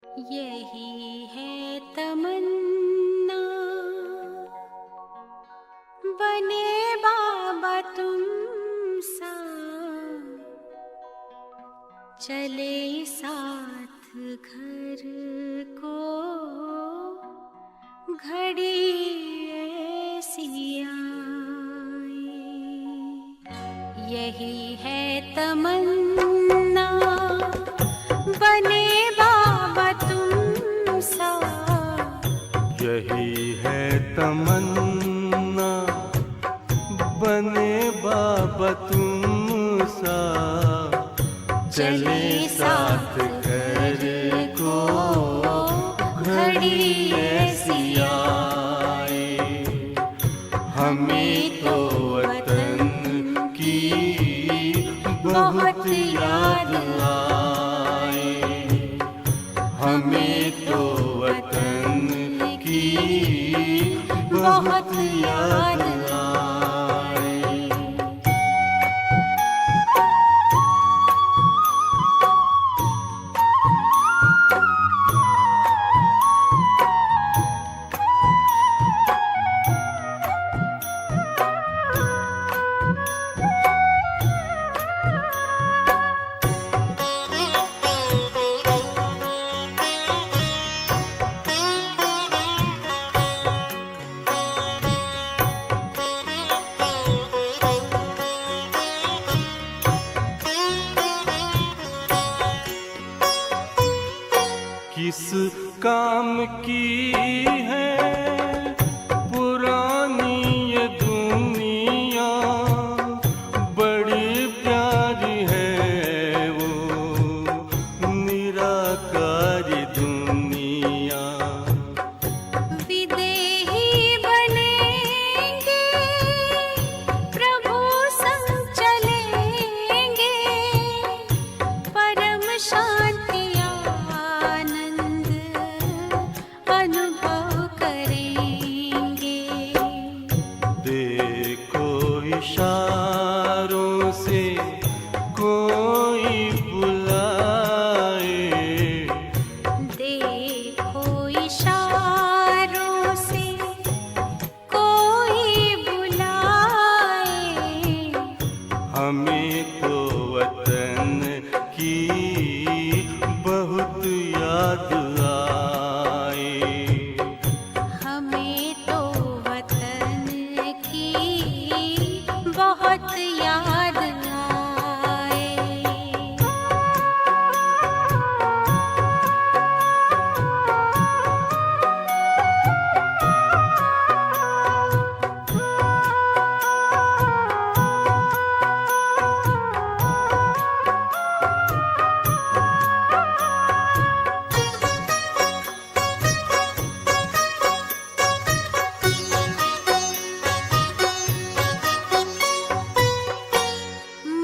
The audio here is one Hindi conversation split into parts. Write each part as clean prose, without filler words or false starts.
यही है तमन्ना, बने बाबा तुम सा, चले साथ घर को घड़ी ऐसी आए। यही है तमन्ना, बने बाबा तुम सा। यही है तमन्ना, बने बाबा तुम सा, चले साथ घर को घड़ी ऐसी आए। हमें तो वतन की बहुत याद आए, हमें तो वतन की बहुत याद आए। किस काम की है पुरानी ये दुनिया, बड़ी प्यारी है वो निराकारी दुनिया। विदेही बनेंगे, प्रभु संग चलेंगे, परम शांति अनुभव करेंगे। देखो इशारों से कोई बुलाए, देखो इशारों से कोई बुलाए। हमें तो वतन की बहुत याद आए, हमें तो वतन की बहुत याद आए।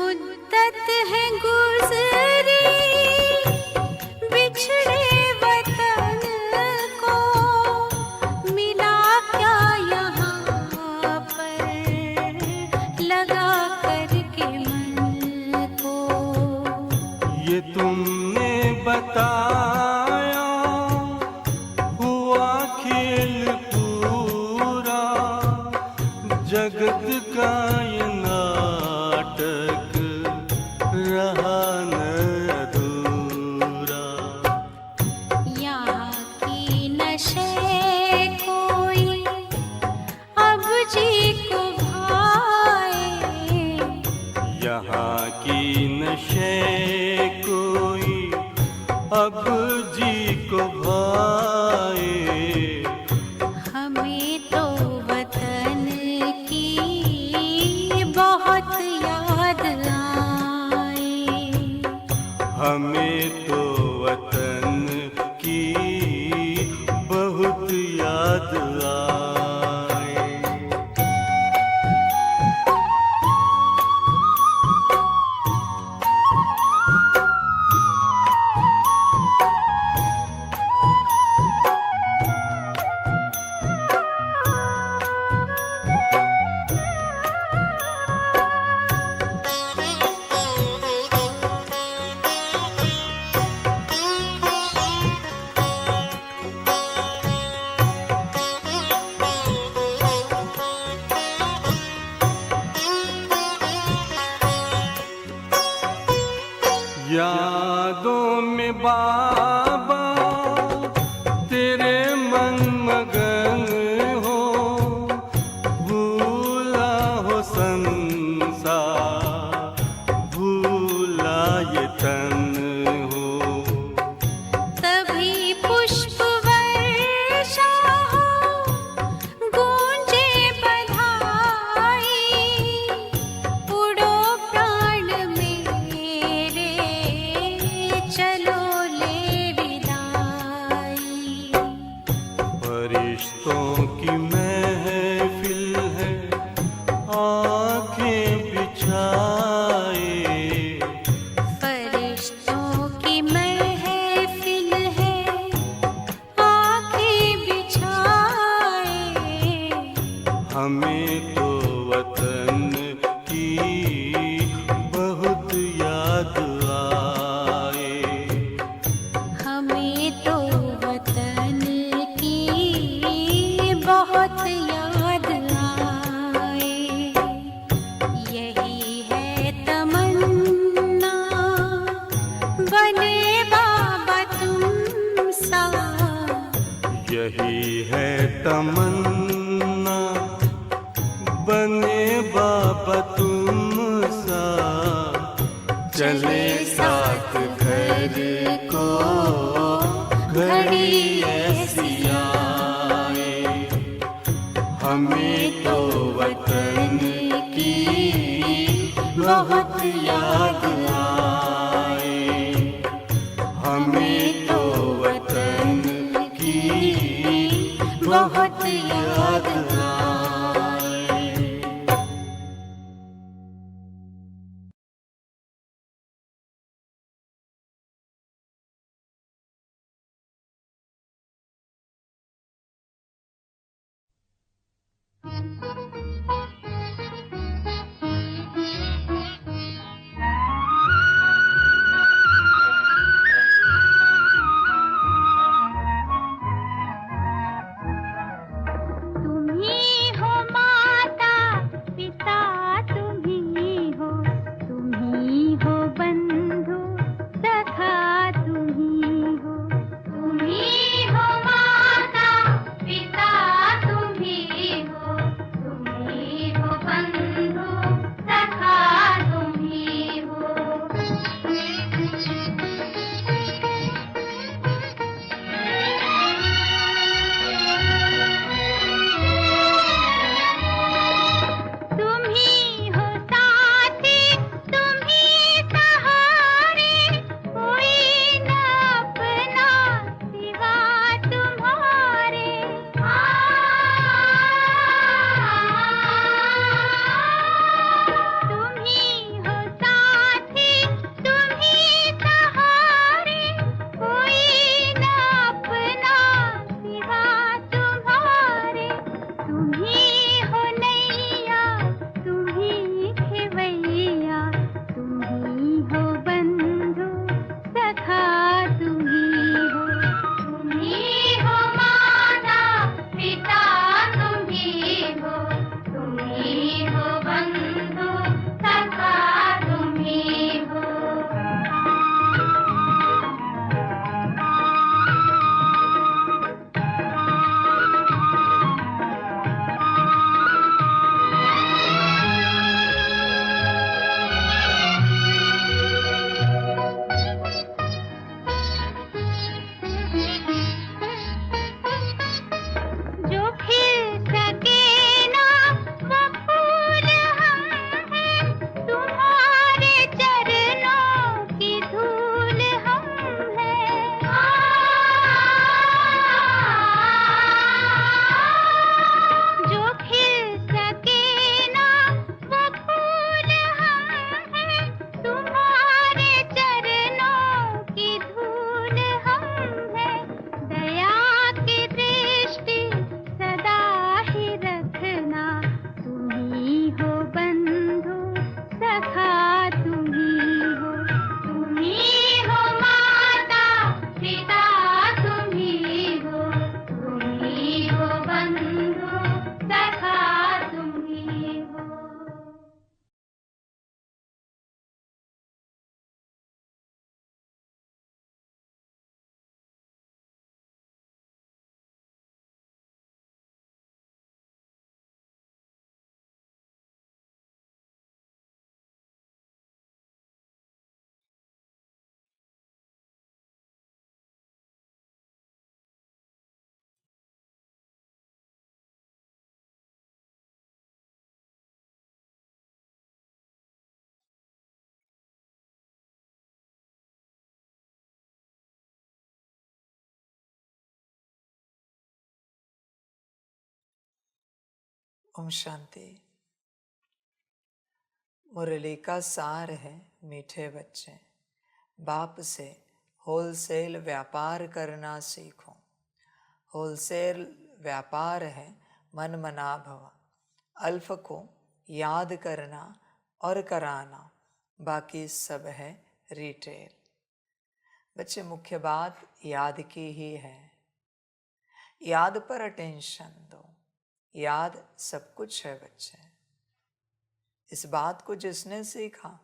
मुद्दत है गुज़री बिछड़े वतन को, मिला क्या यहाँ पर लगा करके मन को। ये तुमने बताया हुआ खेल पूरा, जगत का ये नाटक रहा न अधूरा। यहाँ की नशे कोई अब जी को भाए, यहाँ की नशे कोई अब जी को भाए। हमें तो वतन की बहुत याद आए, हमें तो वतन की बहुत याद आए। में बाबा तेरे मन मगन हो, भूला हो संसार, भूला ये तन हो। तभी पुष्प वर्षा हो, गूंजे बधाई, उड़ो प्राण मेरे, चलो ले विदाई। फरिश्तों की महफिल है, आंखें बिछाए, फरिश्तों की महफिल है, आंखें बिछाए। हमें तो वतन की बहुत याद आए। हमें तो वतन की बहुत याद आए। यही है तमन्ना, बने बाबा तुम सा। यही है तमन्ना, बने बाबा तुम सा। चले साथ घर को घड़ी ऐसी आए। हमें तो वतन की बहुत याद आए। हमें तो वतन की बहुत याद आए। तुम ही हो माता पिता, तुम ही हो बंधु सखा, तुम ही हो माता पिता, तुम ही हो ओम शांति। मुरली का सार है मीठे बच्चे, बाप से होलसेल व्यापार करना सीखो। होलसेल व्यापार है मन मना भव, अल्फ को याद करना और कराना, बाकी सब है रिटेल। बच्चे मुख्य बात याद की ही है। याद पर अटेंशन दो। याद सब कुछ है बच्चे। इस बात को जिसने सीखा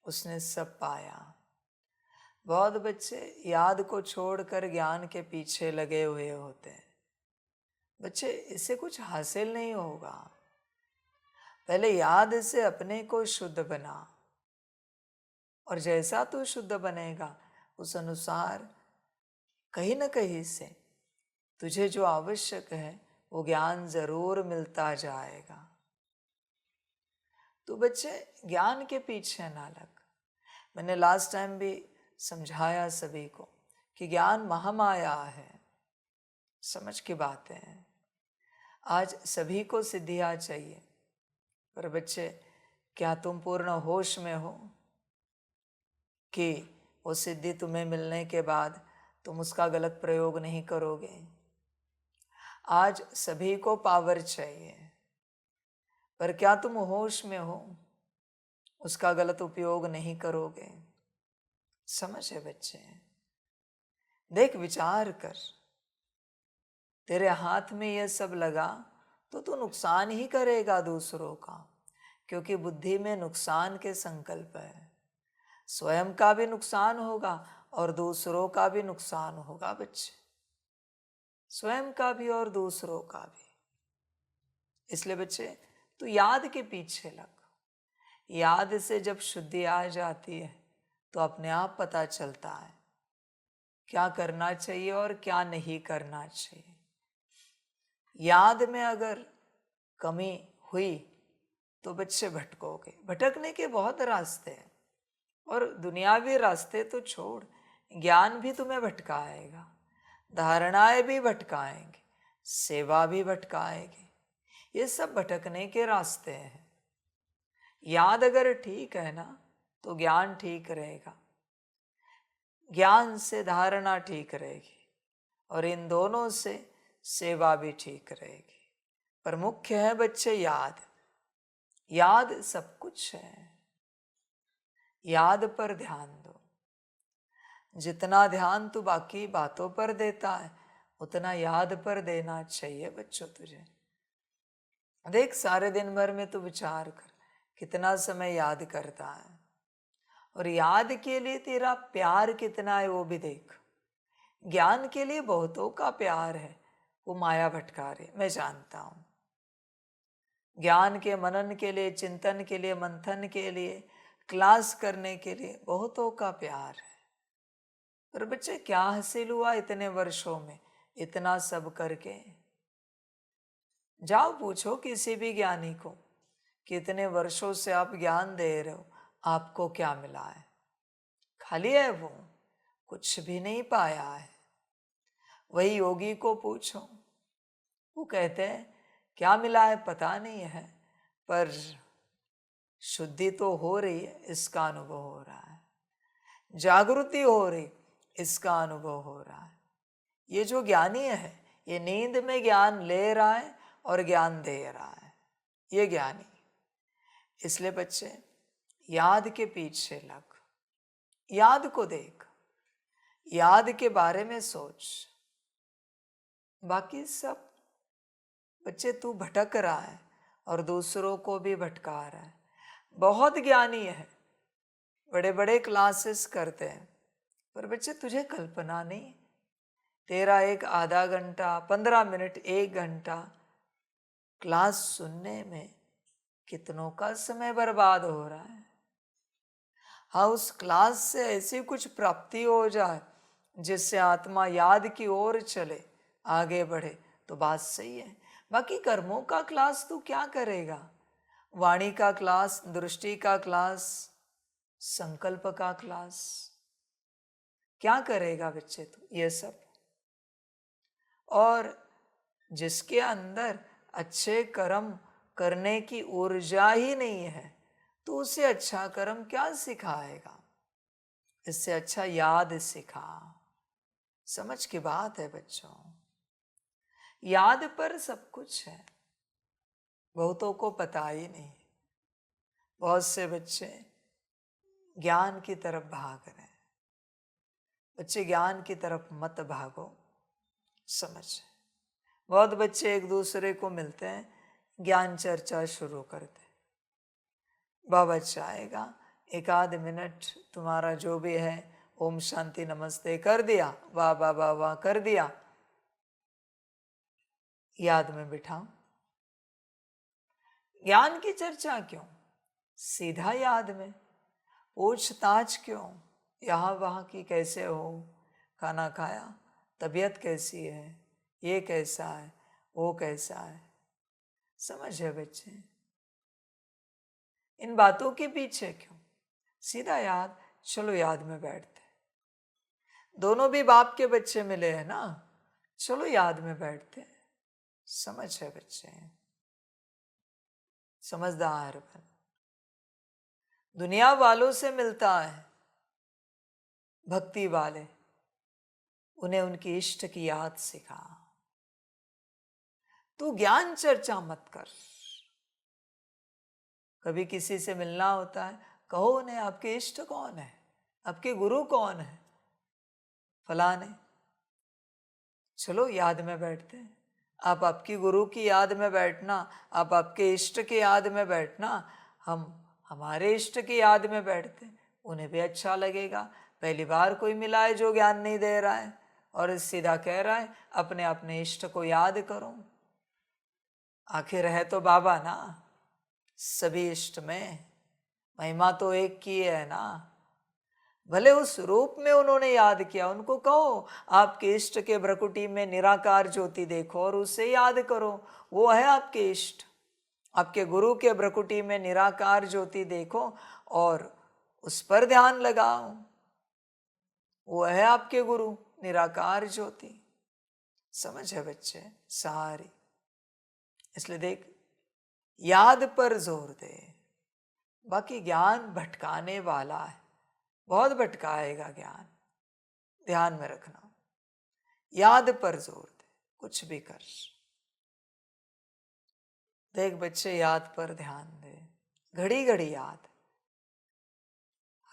उसने सब पाया। बहुत बच्चे याद को छोड़कर ज्ञान के पीछे लगे हुए होते हैं। बच्चे इससे कुछ हासिल नहीं होगा। पहले याद से अपने को शुद्ध बना, और जैसा तू शुद्ध बनेगा उस अनुसार कहीं न कहीं से तुझे जो आवश्यक है वो ज्ञान जरूर मिलता जाएगा। तो बच्चे ज्ञान के पीछे ना लग। मैंने लास्ट टाइम भी समझाया सभी को कि ज्ञान महामाया है। समझ की बातें हैं। आज सभी को सिद्धियां चाहिए, पर बच्चे क्या तुम पूर्ण होश में हो कि वो सिद्धि तुम्हें मिलने के बाद तुम उसका गलत प्रयोग नहीं करोगे? आज सभी को पावर चाहिए, पर क्या तुम होश में हो, उसका गलत उपयोग नहीं करोगे? समझ है बच्चे? देख, विचार कर। तेरे हाथ में यह सब लगा तो तू नुकसान ही करेगा दूसरों का, क्योंकि बुद्धि में नुकसान के संकल्प है। स्वयं का भी नुकसान होगा और दूसरों का भी नुकसान होगा बच्चे। स्वयं का भी और दूसरों का भी। इसलिए बच्चे तू याद के पीछे लग। याद से जब शुद्धि आ जाती है तो अपने आप पता चलता है क्या करना चाहिए और क्या नहीं करना चाहिए। याद में अगर कमी हुई तो बच्चे भटकोगे। भटकने के बहुत रास्ते हैं, और दुनियावी रास्ते तो छोड़, ज्ञान भी तुम्हें भटकाएगा, धारणाएं भी भटकाएंगे, सेवा भी भटकाएगी। ये सब भटकने के रास्ते हैं। याद अगर ठीक है ना तो ज्ञान ठीक रहेगा, ज्ञान से धारणा ठीक रहेगी, और इन दोनों से सेवा भी ठीक रहेगी। पर मुख्य है बच्चे याद। याद सब कुछ है। याद पर ध्यान दो। जितना ध्यान तू बाकी बातों पर देता है उतना याद पर देना चाहिए बच्चों तुझे। देख, सारे दिन भर में तू विचार कर कितना समय याद करता है, और याद के लिए तेरा प्यार कितना है वो भी देख। ज्ञान के लिए बहुतों का प्यार है, वो माया भटका रहे, मैं जानता हूं। ज्ञान के मनन के लिए, चिंतन के लिए, मंथन के लिए, क्लास करने के लिए बहुतों का प्यार है। पर बच्चे क्या हासिल हुआ इतने वर्षों में इतना सब करके? जाओ पूछो किसी भी ज्ञानी को कि इतने वर्षों से आप ज्ञान दे रहे हो, आपको क्या मिला है? खाली है वो, कुछ भी नहीं पाया है। वही योगी को पूछो, वो कहते हैं क्या मिला है पता नहीं है, पर शुद्धि तो हो रही है, इसका अनुभव हो रहा है। जागृति हो रही, इसका अनुभव हो रहा है। ये जो ज्ञानी है ये नींद में ज्ञान ले रहा है और ज्ञान दे रहा है, ये ज्ञानी। इसलिए बच्चे याद के पीछे लग। याद को देख, याद के बारे में सोच। बाकी सब बच्चे तू भटक रहा है और दूसरों को भी भटका रहा है। बहुत ज्ञानी है, बड़े बड़े क्लासेस करते हैं, पर बच्चे तुझे कल्पना नहीं, तेरा एक आधा घंटा, 15 मिनट, 1 घंटा क्लास सुनने में कितनों का समय बर्बाद हो रहा है। हाँ, उस क्लास से ऐसी कुछ प्राप्ति हो जाए जिससे आत्मा याद की ओर चले, आगे बढ़े, तो बात सही है। बाकी कर्मों का क्लास तू क्या करेगा? वाणी का क्लास, दृष्टि का क्लास, संकल्प का क्लास, क्या करेगा बच्चे तू ये सब? और जिसके अंदर अच्छे कर्म करने की ऊर्जा ही नहीं है तो उसे अच्छा कर्म क्या सिखाएगा? इससे अच्छा याद सिखा। समझ की बात है बच्चों, याद पर सब कुछ है, बहुतों को पता ही नहीं। बहुत से बच्चे ज्ञान की तरफ भाग रहे हैं। बच्चे ज्ञान की तरफ मत भागो, समझ। बहुत बच्चे एक दूसरे को मिलते हैं, ज्ञान चर्चा शुरू करते। बाबा चाहेगा एक आध मिनट तुम्हारा जो भी है ओम शांति नमस्ते कर दिया, वाह वाह वाह वाह कर दिया, याद में बिठाओ। ज्ञान की चर्चा क्यों? सीधा याद में। पूछताछ क्यों? यहाँ वहाँ की कैसे हो, खाना खाया, तबीयत कैसी है, ये कैसा है, वो कैसा है। समझ है बच्चे? इन बातों के पीछे क्यों? सीधा याद, चलो याद में बैठते। दोनों भी बाप के बच्चे मिले हैं ना, चलो याद में बैठते। समझ है बच्चे? समझदार बन। दुनिया वालों से मिलता है, भक्ति वाले, उन्हें उनकी इष्ट की याद सिखा। तू ज्ञान चर्चा मत कर। कभी किसी से मिलना होता है, कहो उन्हें आपके इष्ट कौन है, आपके गुरु कौन है, फलाने। चलो याद में बैठते हैं। आप आपकी गुरु की याद में बैठना, आप आपके इष्ट की याद में बैठना, हम हमारे इष्ट की याद में बैठते, उन्हें भी अच्छा लगेगा। पहली बार कोई मिला है जो ज्ञान नहीं दे रहा है और सीधा कह रहा है अपने अपने इष्ट को याद करो। आखिर है तो बाबा ना, सभी इष्ट में महिमा तो एक की है ना। भले उस रूप में उन्होंने याद किया, उनको कहो आपके इष्ट के भ्रकुटी में निराकार ज्योति देखो और उसे याद करो, वो है आपके इष्ट। आपके गुरु के भ्रकुटी में निराकार ज्योति देखो और उस पर ध्यान लगाओ, वो है आपके गुरु निराकार ज्योति। समझ है बच्चे? सारी। इसलिए देख, याद पर जोर दे। बाकी ज्ञान भटकाने वाला है, बहुत भटकाएगा ज्ञान, ध्यान में रखना। याद पर जोर दे, कुछ भी कर। देख बच्चे, याद पर ध्यान दे, घड़ी घड़ी याद,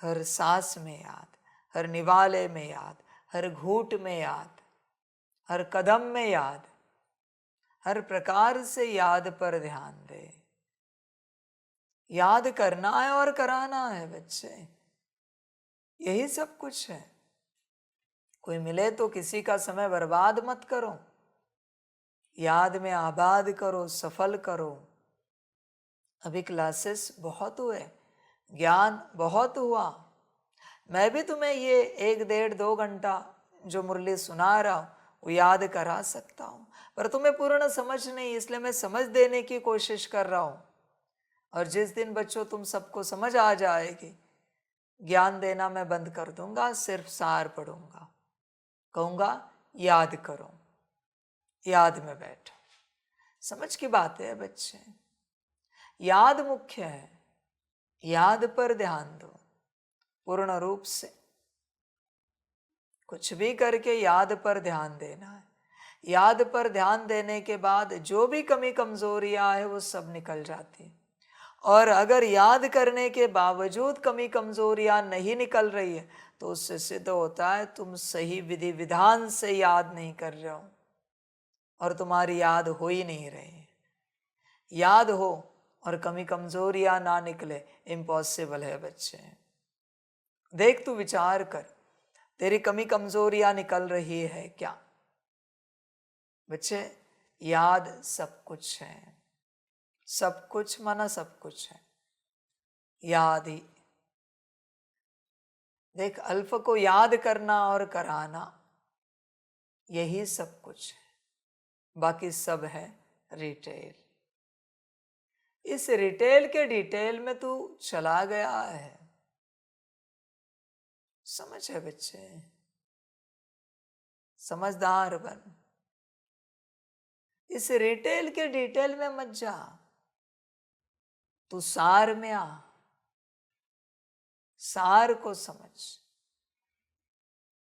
हर सांस में याद, हर निवाले में याद, हर घूंट में याद, हर कदम में याद, हर प्रकार से याद पर ध्यान दे। याद करना है और कराना है बच्चे, यही सब कुछ है। कोई मिले तो किसी का समय बर्बाद मत करो, याद में आबाद करो, सफल करो। अभी क्लासेस बहुत हुए, ज्ञान बहुत हुआ। मैं भी तुम्हें ये 1-1.5-2 घंटा जो मुरली सुना रहा हूँ वो याद करा सकता हूँ, पर तुम्हें पूर्ण समझ नहीं, इसलिए मैं समझ देने की कोशिश कर रहा हूँ। और जिस दिन बच्चों तुम सबको समझ आ जाएगी, ज्ञान देना मैं बंद कर दूंगा, सिर्फ सार पढ़ूंगा, कहूंगा याद करो, याद में बैठो। समझ की बात है बच्चे, याद मुख्य है, याद पर ध्यान दो पूर्ण रूप से। कुछ भी करके याद पर ध्यान देना है। याद पर ध्यान देने के बाद जो भी कमी कमजोरियां है वो सब निकल जाती है। और अगर याद करने के बावजूद कमी कमजोरियां नहीं निकल रही है तो उससे सिद्ध होता है तुम सही विधि विधान से याद नहीं कर रहे हो और तुम्हारी याद हो ही नहीं रही। याद हो और कमी कमजोरियां ना निकले, इम्पॉसिबल है बच्चे। देख, तू विचार कर, तेरी कमी कमजोरियां निकल रही है क्या? बच्चे, याद सब कुछ है, सब कुछ माना सब कुछ है, याद ही। देख, अल्फ को याद करना और कराना, यही सब कुछ है, बाकी सब है रिटेल। इस रिटेल के डिटेल में तू चला गया है। समझ है बच्चे? समझदार बन। इस रिटेल के डिटेल में मत जा, तू सार में आ, सार को समझ।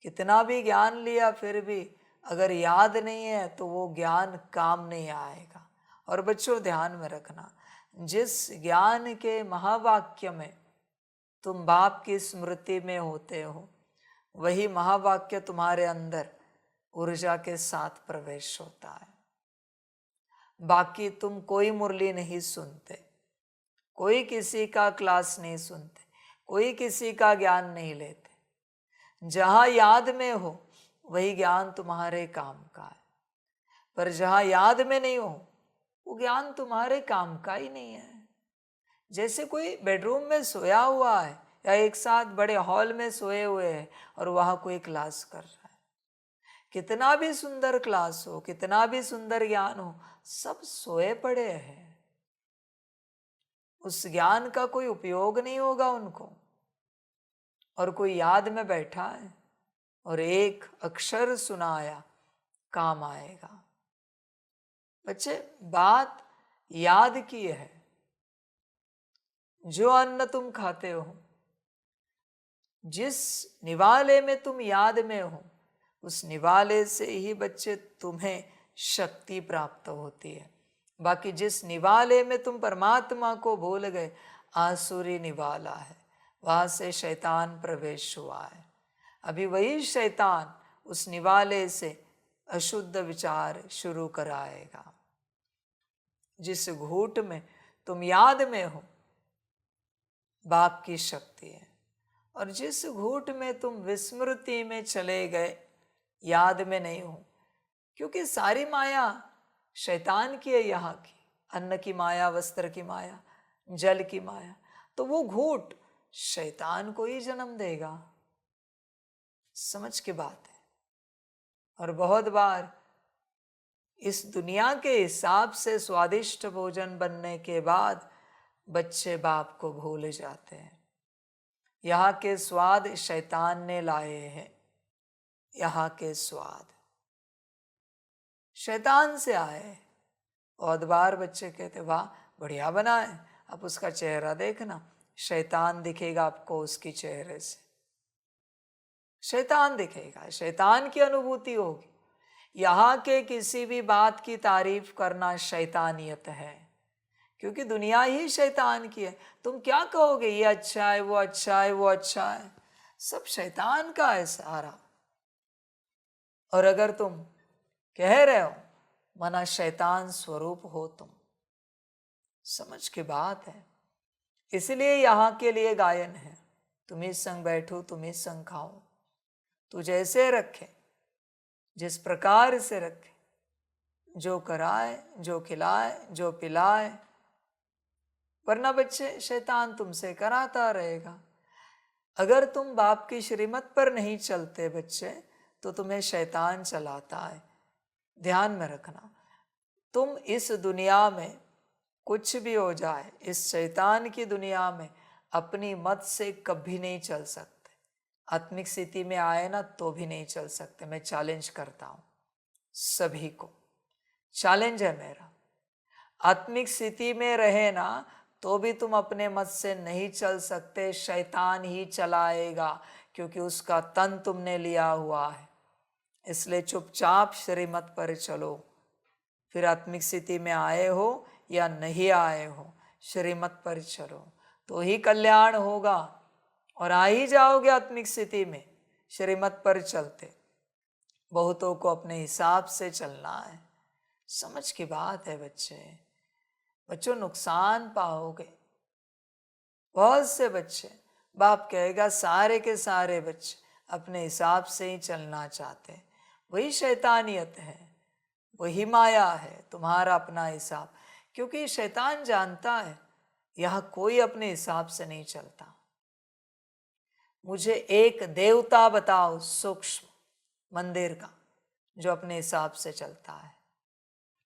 कितना भी ज्ञान लिया फिर भी अगर याद नहीं है तो वो ज्ञान काम नहीं आएगा। और बच्चों ध्यान में रखना, जिस ज्ञान के महावाक्य में तुम बाप की स्मृति में होते हो, वही महावाक्य तुम्हारे अंदर ऊर्जा के साथ प्रवेश होता है। बाकी तुम कोई मुरली नहीं सुनते, कोई किसी का क्लास नहीं सुनते, कोई किसी का ज्ञान नहीं लेते। जहां याद में हो वही ज्ञान तुम्हारे काम का है, पर जहां याद में नहीं हो वो ज्ञान तुम्हारे काम का ही नहीं है। जैसे कोई बेडरूम में सोया हुआ है या एक साथ बड़े हॉल में सोए हुए हैं और वहां कोई क्लास कर रहा है, कितना भी सुंदर क्लास हो, कितना भी सुंदर ज्ञान हो, सब सोए पड़े हैं। उस ज्ञान का कोई उपयोग नहीं होगा उनको। और कोई याद में बैठा है और एक अक्षर सुनाया, काम आएगा। बच्चे बात याद की है। जो अन्न तुम खाते हो, जिस निवाले में तुम याद में हो, उस निवाले से ही बच्चे तुम्हें शक्ति प्राप्त होती है। बाकी जिस निवाले में तुम परमात्मा को भूल गए, आसुरी निवाला है, वहां से शैतान प्रवेश हुआ है। अभी वही शैतान उस निवाले से अशुद्ध विचार शुरू कराएगा। जिस घूट में तुम याद में हो, बाप की शक्ति है, और जिस घूट में तुम विस्मृति में चले गए, याद में नहीं हो, क्योंकि सारी माया शैतान की है। यहाँ की अन्न की माया, वस्त्र की माया, जल की माया, तो वो घूट शैतान को ही जन्म देगा। समझ की बात है। और बहुत बार इस दुनिया के हिसाब से स्वादिष्ट भोजन बनने के बाद बच्चे बाप को भूल जाते हैं। यहाँ के स्वाद शैतान ने लाए हैं, यहाँ के स्वाद शैतान से आए। बहुत बार बच्चे कहते वाह बढ़िया बना है, आप उसका चेहरा देखना, शैतान दिखेगा आपको उसकी चेहरे से, शैतान दिखेगा, शैतान की अनुभूति होगी। यहाँ के किसी भी बात की तारीफ करना शैतानियत है, क्योंकि दुनिया ही शैतान की है। तुम क्या कहोगे, ये अच्छा है, वो अच्छा है, वो अच्छा है, सब शैतान का है सारा। और अगर तुम कह रहे हो मना शैतान स्वरूप हो तुम, समझ की बात है। इसलिए यहाँ के लिए गायन है, तुम्ही संग बैठो तुम्ही संग खाओ, तू जैसे रखे, जिस प्रकार से रखे, जो कराए, जो खिलाए, जो पिलाए, वरना बच्चे शैतान तुमसे कराता रहेगा। अगर तुम बाप की श्रीमत पर नहीं चलते बच्चे, तो तुम्हें शैतान चलाता है। ध्यान में रखना, तुम इस दुनिया में कुछ भी हो जाए, इस शैतान की दुनिया में अपनी मत से कभी नहीं चल सकते। आत्मिक स्थिति में आए ना तो भी नहीं चल सकते। मैं चैलेंज करता हूं, सभी को चैलेंज है मेरा। आत्मिक स्थिति में रहे ना तो भी तुम अपने मत से नहीं चल सकते, शैतान ही चलाएगा, क्योंकि उसका तन तुमने लिया हुआ है। इसलिए चुपचाप श्रीमत पर चलो। फिर आत्मिक स्थिति में आए हो या नहीं आए हो, श्रीमत पर चलो तो ही कल्याण होगा। और आ ही जाओगे आत्मिक स्थिति में श्रीमत पर चलते। बहुतों को अपने हिसाब से चलना है। समझ की बात है बच्चे। बच्चों नुकसान पाओगे। बहुत से बच्चे, बाप कहेगा सारे के सारे बच्चे अपने हिसाब से ही चलना चाहते हैं। वही शैतानियत है, वही माया है, तुम्हारा अपना हिसाब। क्योंकि शैतान जानता है यह कोई अपने हिसाब से नहीं चलता। मुझे एक देवता बताओ सूक्ष्म मंदिर का जो अपने हिसाब से चलता है।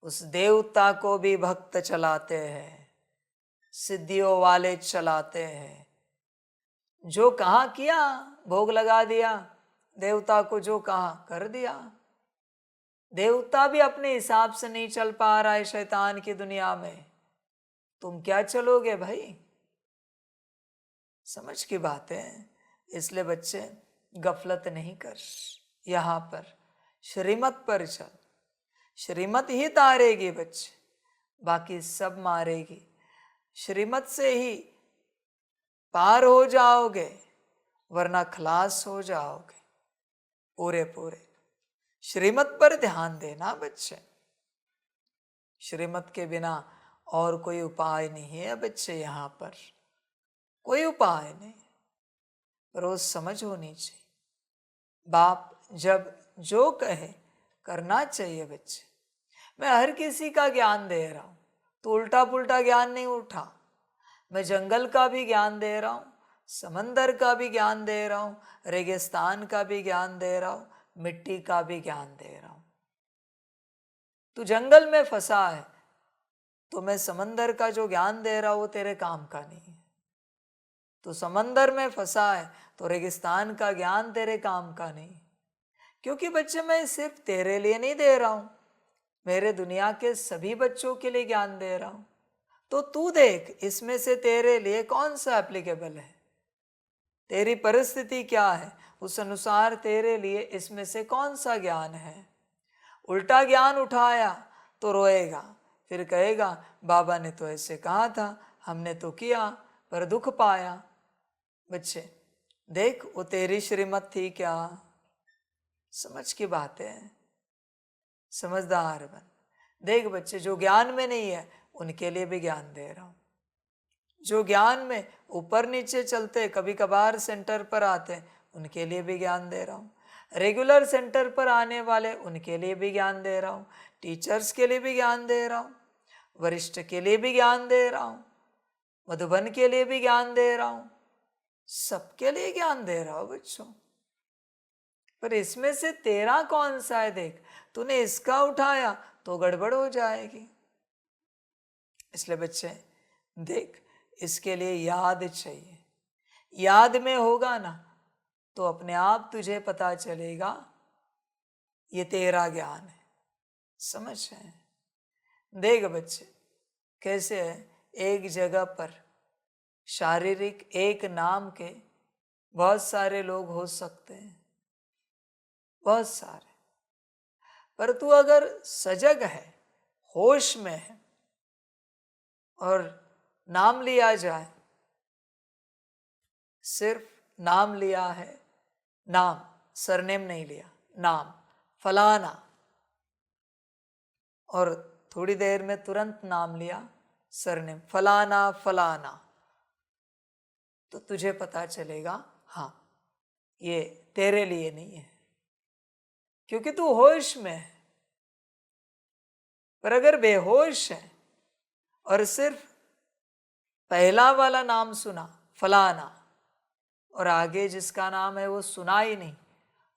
उस देवता को भी भक्त चलाते हैं, सिद्धियों वाले चलाते हैं। जो कहा किया, भोग लगा दिया, देवता को जो कहा कर दिया। देवता भी अपने हिसाब से नहीं चल पा रहा है शैतान की दुनिया में, तुम क्या चलोगे भाई? समझ की बात है। इसलिए बच्चे गफलत नहीं कर, यहाँ पर श्रीमत पर चल। श्रीमत ही तारेगी बच्चे, बाकी सब मारेगी। श्रीमत से ही पार हो जाओगे, वरना खलास हो जाओगे पूरे पूरे। श्रीमत पर ध्यान देना बच्चे, श्रीमत के बिना और कोई उपाय नहीं है बच्चे, यहाँ पर कोई उपाय नहीं। रोज समझ होनी चाहिए, बाप जब जो कहे करना चाहिए बच्चे। मैं हर किसी का ज्ञान दे रहा हूँ, तो उल्टा पुल्टा ज्ञान नहीं उठा। मैं जंगल का भी ज्ञान दे रहा हूँ, समंदर का भी ज्ञान दे रहा हूँ, रेगिस्तान का भी ज्ञान दे रहा हूँ, मिट्टी का भी ज्ञान दे रहा हूँ। तू जंगल में फंसा है तो मैं समंदर का जो ज्ञान दे रहा हूँ वो तेरे काम का नहीं है। तू समंदर में फंसा है तो रेगिस्तान का ज्ञान तेरे काम का नहीं, क्योंकि बच्चे मैं सिर्फ तेरे लिए नहीं दे रहा हूँ, मेरे दुनिया के सभी बच्चों के लिए ज्ञान दे रहा हूँ। तो तू देख इसमें से तेरे लिए कौन सा एप्लीकेबल है, तेरी परिस्थिति क्या है, उस अनुसार तेरे लिए इसमें से कौन सा ज्ञान है। उल्टा ज्ञान उठाया तो रोएगा, फिर कहेगा बाबा ने तो ऐसे कहा था, हमने तो किया पर दुख पाया। बच्चे देख वो तेरी श्रीमत थी क्या? समझ की बात है, समझदार बन। देख बच्चे जो ज्ञान में नहीं है उनके लिए भी ज्ञान दे रहा हूँ, जो ज्ञान में ऊपर नीचे चलते कभी कभार सेंटर पर आते उनके लिए भी ज्ञान दे रहा हूँ, रेगुलर सेंटर पर आने वाले उनके लिए भी ज्ञान दे रहा हूँ, टीचर्स के लिए भी ज्ञान दे रहा हूँ, वरिष्ठ के लिए भी ज्ञान दे रहा हूँ, मधुबन के लिए भी ज्ञान दे रहा हूँ, सबके लिए ज्ञान दे रहा हूँ बच्चों। पर इसमें से तेरा कौन सा है देख, तूने इसका उठाया तो गड़बड़ हो जाएगी। इसलिए बच्चे देख इसके लिए याद चाहिए, याद में होगा ना तो अपने आप तुझे पता चलेगा ये तेरा ज्ञान है। समझ है? देख बच्चे कैसे है, एक जगह पर शारीरिक एक नाम के बहुत सारे लोग हो सकते हैं, बहुत सारे, पर तू अगर सजग है, होश में है और नाम लिया जाए, सिर्फ नाम लिया है, नाम सरनेम नहीं लिया, नाम फलाना, और थोड़ी देर में तुरंत नाम लिया सरनेम फलाना फलाना, तो तुझे पता चलेगा हाँ ये तेरे लिए नहीं है, क्योंकि तू होश में है। पर अगर बेहोश है और सिर्फ पहला वाला नाम सुना फलाना और आगे जिसका नाम है वो सुना ही नहीं,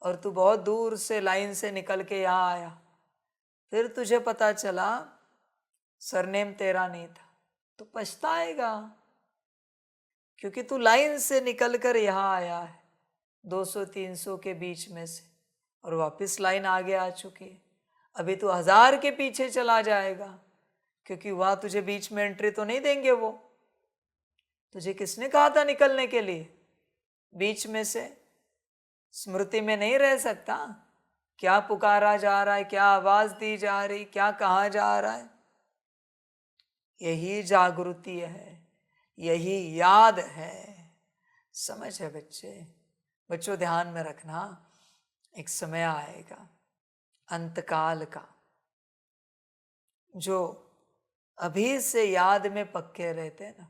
और तू बहुत दूर से लाइन से निकल के यहाँ आया, फिर तुझे पता चला सरनेम तेरा नहीं था, तो पछताएगा, क्योंकि तू लाइन से निकल कर यहाँ आया है 200-300 के बीच में से, और वापस लाइन आगे आ चुकी है। अभी तू 1000 के पीछे चला जाएगा, क्योंकि वहाँ तुझे बीच में एंट्री तो नहीं देंगे वो। तुझे किसने कहा था निकलने के लिए? बीच में से स्मृति में नहीं रह सकता, क्या पुकारा जा रहा है, क्या आवाज दी जा रही, क्या कहा जा रहा है। यही जागृति है, यही याद है। समझ है बच्चे? बच्चों ध्यान में रखना, एक समय आएगा अंतकाल का, जो अभी से याद में पक्के रहते हैं ना,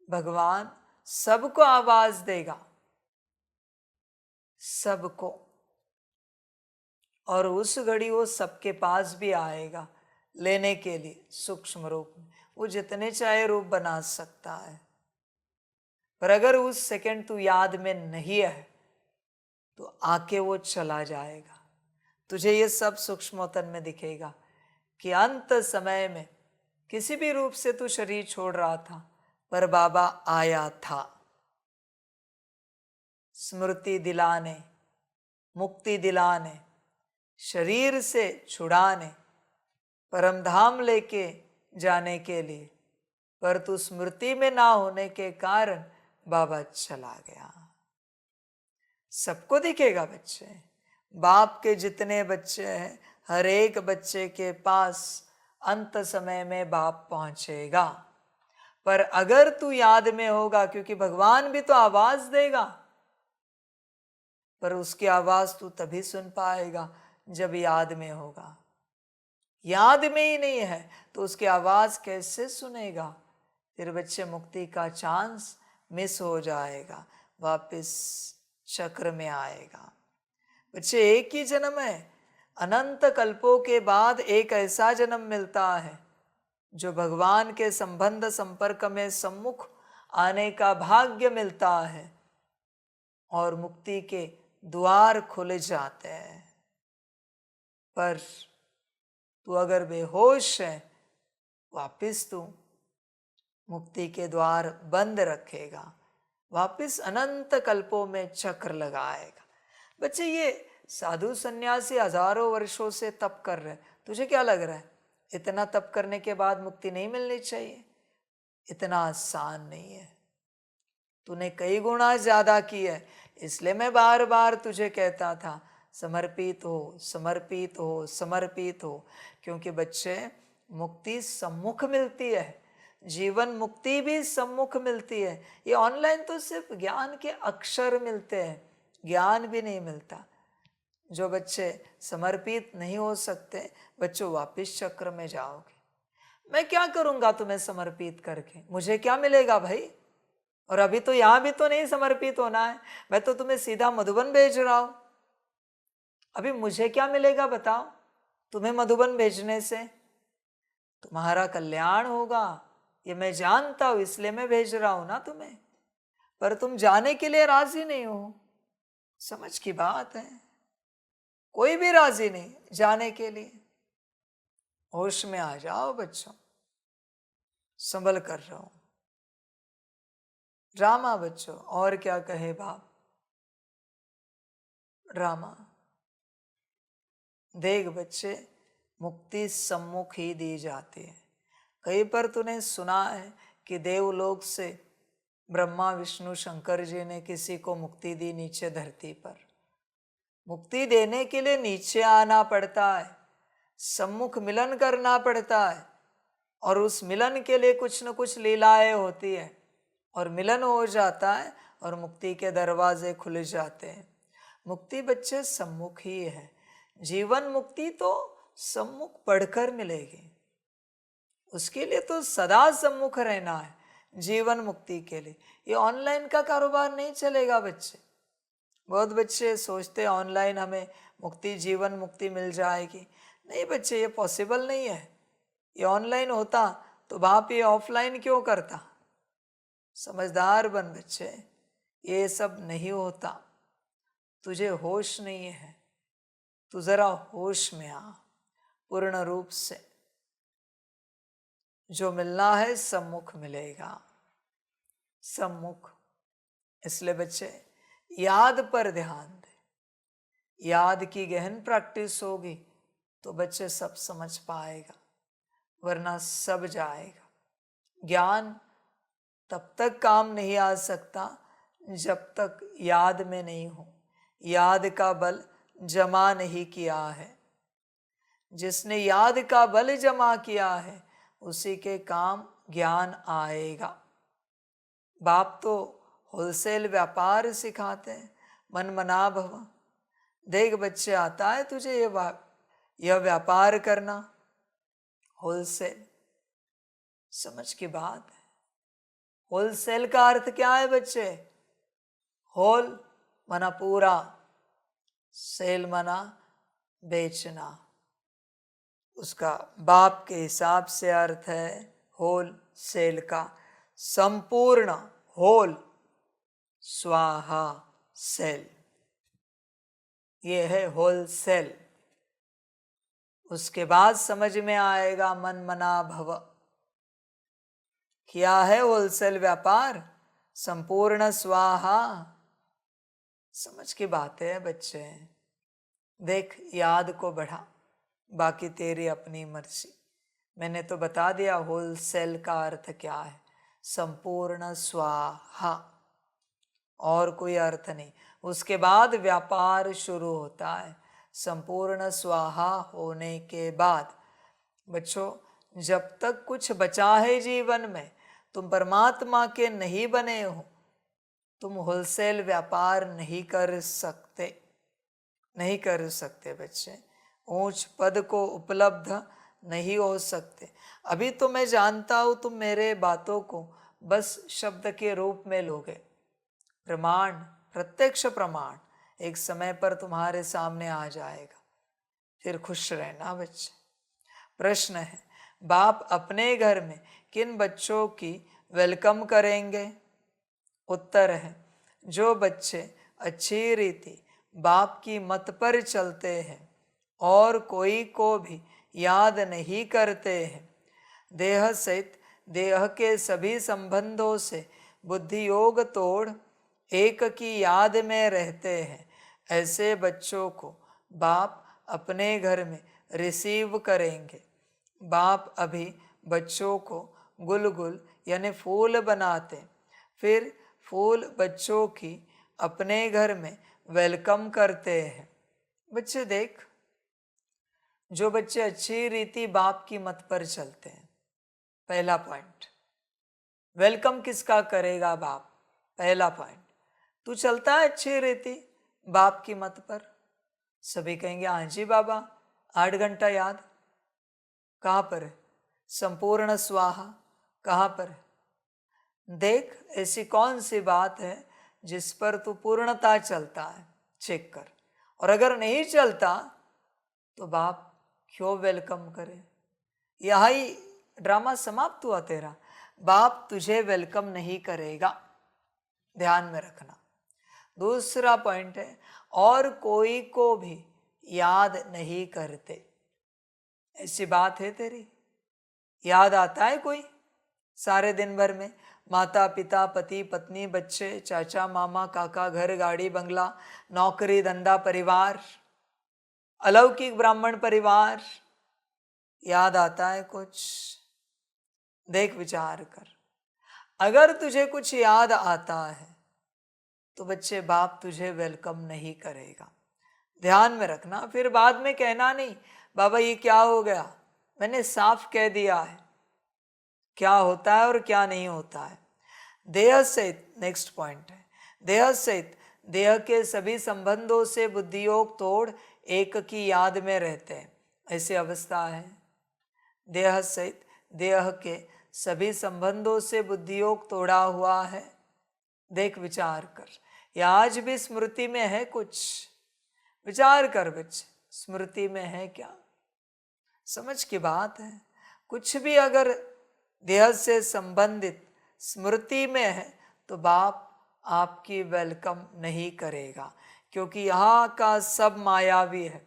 भगवान सबको आवाज देगा, सबको, और उस घड़ी वो सबके पास भी आएगा लेने के लिए सूक्ष्म रूप में। वो जितने चाहे रूप बना सकता है, पर अगर उस सेकंड तू याद में नहीं है तो आके वो चला जाएगा। तुझे ये सब सूक्ष्मोतन में दिखेगा कि अंत समय में किसी भी रूप से तू शरीर छोड़ रहा था, पर बाबा आया था स्मृति दिलाने, मुक्ति दिलाने, शरीर से छुड़ाने, परम धाम लेके जाने के लिए, पर तू स्मृति में ना होने के कारण बाबा चला गया। सबको दिखेगा बच्चे, बाप के जितने बच्चे हैं हर एक बच्चे के पास अंत समय में बाप पहुंचेगा। पर अगर तू याद में होगा, क्योंकि भगवान भी तो आवाज देगा, पर उसकी आवाज तू तभी सुन पाएगा जब याद में होगा। याद में ही नहीं है तो उसकी आवाज कैसे सुनेगा? फिर बच्चे मुक्ति का चांस मिस हो जाएगा, वापस चक्र में आएगा। बच्चे एक ही जन्म है, अनंत कल्पों के बाद एक ऐसा जन्म मिलता है जो भगवान के संबंध संपर्क में सम्मुख आने का भाग्य मिलता है और मुक्ति के द्वार खुल जाते हैं। पर तू अगर बेहोश है, वापिस तू मुक्ति के द्वार बंद रखेगा, वापिस अनंत कल्पों में चक्र लगाएगा। बच्चे ये साधु सन्यासी हजारों वर्षों से तप कर रहे, तुझे क्या लग रहा है इतना तप करने के बाद मुक्ति नहीं मिलनी चाहिए? इतना आसान नहीं है, तूने कई गुना ज्यादा की है। इसलिए मैं बार बार तुझे कहता था समर्पित हो, समर्पित हो, समर्पित हो, क्योंकि बच्चे मुक्ति सम्मुख मिलती है, जीवन मुक्ति भी सम्मुख मिलती है। ये ऑनलाइन तो सिर्फ ज्ञान के अक्षर मिलते हैं, ज्ञान भी नहीं मिलता। जो बच्चे समर्पित नहीं हो सकते, बच्चों वापिस चक्र में जाओगे। मैं क्या करूंगा तुम्हें समर्पित करके, मुझे क्या मिलेगा भाई? और अभी तो यहां भी तो नहीं समर्पित होना है, मैं तो तुम्हें सीधा मधुबन भेज रहा हूं। अभी मुझे क्या मिलेगा बताओ तुम्हें मधुबन भेजने से? तुम्हारा कल्याण होगा ये मैं जानता हूं, इसलिए मैं भेज रहा हूं ना तुम्हें। पर तुम जाने के लिए राजी नहीं हो, समझ की बात है। कोई भी राजी नहीं जाने के लिए। होश में आ जाओ बच्चों, संभल कर रहो। ड्रामा बच्चों, और क्या कहे बाप, ड्रामा। देख बच्चे, मुक्ति सम्मुख ही दी जाती है। कहीं पर तूने सुना है कि देवलोक से ब्रह्मा विष्णु शंकर जी ने किसी को मुक्ति दी नीचे धरती पर? मुक्ति देने के लिए नीचे आना पड़ता है, सम्मुख मिलन करना पड़ता है, और उस मिलन के लिए कुछ न कुछ लीलाएं होती है, और मिलन हो जाता है और मुक्ति के दरवाजे खुल जाते हैं। मुक्ति बच्चे सम्मुख ही है। जीवन मुक्ति तो सम्मुख पढ़कर मिलेगी, उसके लिए तो सदा सम्मुख रहना है जीवन मुक्ति के लिए। ये ऑनलाइन का कारोबार नहीं चलेगा बच्चे। बहुत बच्चे सोचते ऑनलाइन हमें मुक्ति, जीवन मुक्ति मिल जाएगी। नहीं बच्चे, ये पॉसिबल नहीं है। ये ऑनलाइन होता तो बाप ये ऑफलाइन क्यों करता? समझदार बन बच्चे, ये सब नहीं होता। तुझे होश नहीं है, तू जरा होश में आ पूर्ण रूप से। जो मिलना है सम्मुख मिलेगा, सम्मुख। इसलिए बच्चे याद पर ध्यान दे। याद की गहन प्रैक्टिस होगी तो बच्चे सब समझ पाएगा, वरना सब जाएगा। ज्ञान तब तक काम नहीं आ सकता जब तक याद में नहीं हो, याद का बल जमा नहीं किया है। जिसने याद का बल जमा किया है उसी के काम ज्ञान आएगा। बाप तो होलसेल व्यापार सिखाते हैं, मन मना भव। देख बच्चे, आता है तुझे यह व्यापार करना, होलसेल। समझ की बात है। होलसेल का अर्थ क्या है बच्चे? होल मना पूरा, सेल मना बेचना। उसका बाप के हिसाब से अर्थ है होल सेल का संपूर्ण, होल स्वाहा सेल, ये है होल सेल। उसके बाद समझ में आएगा मन मना भव। क्या है होलसेल व्यापार? संपूर्ण स्वाहा। समझ की बात है बच्चे। देख याद को बढ़ा, बाकी तेरी अपनी मर्जी। मैंने तो बता दिया होलसेल का अर्थ क्या है, संपूर्ण स्वाहा, और कोई अर्थ नहीं। उसके बाद व्यापार शुरू होता है। संपूर्ण स्वाहा होने के बाद बच्चों, जब तक कुछ बचा है जीवन में, तुम परमात्मा के नहीं बने हो, तुम होलसेल व्यापार नहीं कर सकते, नहीं कर सकते बच्चे। ऊंच पद को उपलब्ध नहीं हो सकते। अभी तो मैं जानता हूं तुम मेरे बातों को बस शब्द के रूप में लोगे, प्रमाण, प्रत्यक्ष प्रमाण एक समय पर तुम्हारे सामने आ जाएगा, फिर खुश रहना बच्चे। प्रश्न है, बाप अपने घर में किन बच्चों की वेलकम करेंगे? उत्तर है, जो बच्चे अच्छी रीति बाप की मत पर चलते हैं और कोई को भी याद नहीं करते हैं, देह सहित देह के सभी संबंधों से बुद्धि योग तोड़ एक की याद में रहते हैं, ऐसे बच्चों को बाप अपने घर में रिसीव करेंगे। बाप अभी बच्चों को गुलगुल यानी फूल बनाते, फिर फूल बच्चों की अपने घर में वेलकम करते हैं। बच्चे देख, जो बच्चे अच्छी रीति बाप की मत पर चलते हैं, पहला पॉइंट, वेलकम किसका करेगा बाप? पहला पॉइंट, तू चलता है अच्छी रीति बाप की मत पर? सभी कहेंगे हाँ जी बाबा, 8 घंटा याद। कहाँ पर है? संपूर्ण स्वाहा कहाँ पर है? देख, ऐसी कौन सी बात है जिस पर तू पूर्णता चलता है, चेक कर। और अगर नहीं चलता तो बाप क्यों वेलकम करे? यही ड्रामा समाप्त हुआ तेरा। बाप तुझे वेलकम नहीं करेगा, ध्यान में रखना। दूसरा पॉइंट है, और कोई को भी याद नहीं करते। ऐसी बात है तेरी? याद आता है कोई? सारे दिन भर में माता पिता, पति पत्नी, बच्चे, चाचा मामा, काका, घर गाड़ी बंगला, नौकरी धंधा, परिवार, अलौकिक ब्राह्मण परिवार, याद आता है कुछ? देख, विचार कर। अगर तुझे कुछ याद आता है तो बच्चे बाप तुझे वेलकम नहीं करेगा, ध्यान में रखना। फिर बाद में कहना नहीं बाबा ये क्या हो गया, मैंने साफ कह दिया है क्या होता है और क्या नहीं होता है। देह सहित, नेक्स्ट पॉइंट है, देह सहित देह के सभी संबंधों से बुद्धियोग तोड़ एक की याद में रहते हैं, ऐसी अवस्था है। देह सहित देह के सभी संबंधों से बुद्धियोग तोड़ा हुआ है। देख, विचार कर, या आज भी स्मृति में है कुछ? विचार कर बच्चे, स्मृति में है क्या? समझ की बात है। कुछ भी अगर देह से संबंधित स्मृति में है तो बाप आपकी वेलकम नहीं करेगा, क्योंकि यहाँ का सब मायावी है।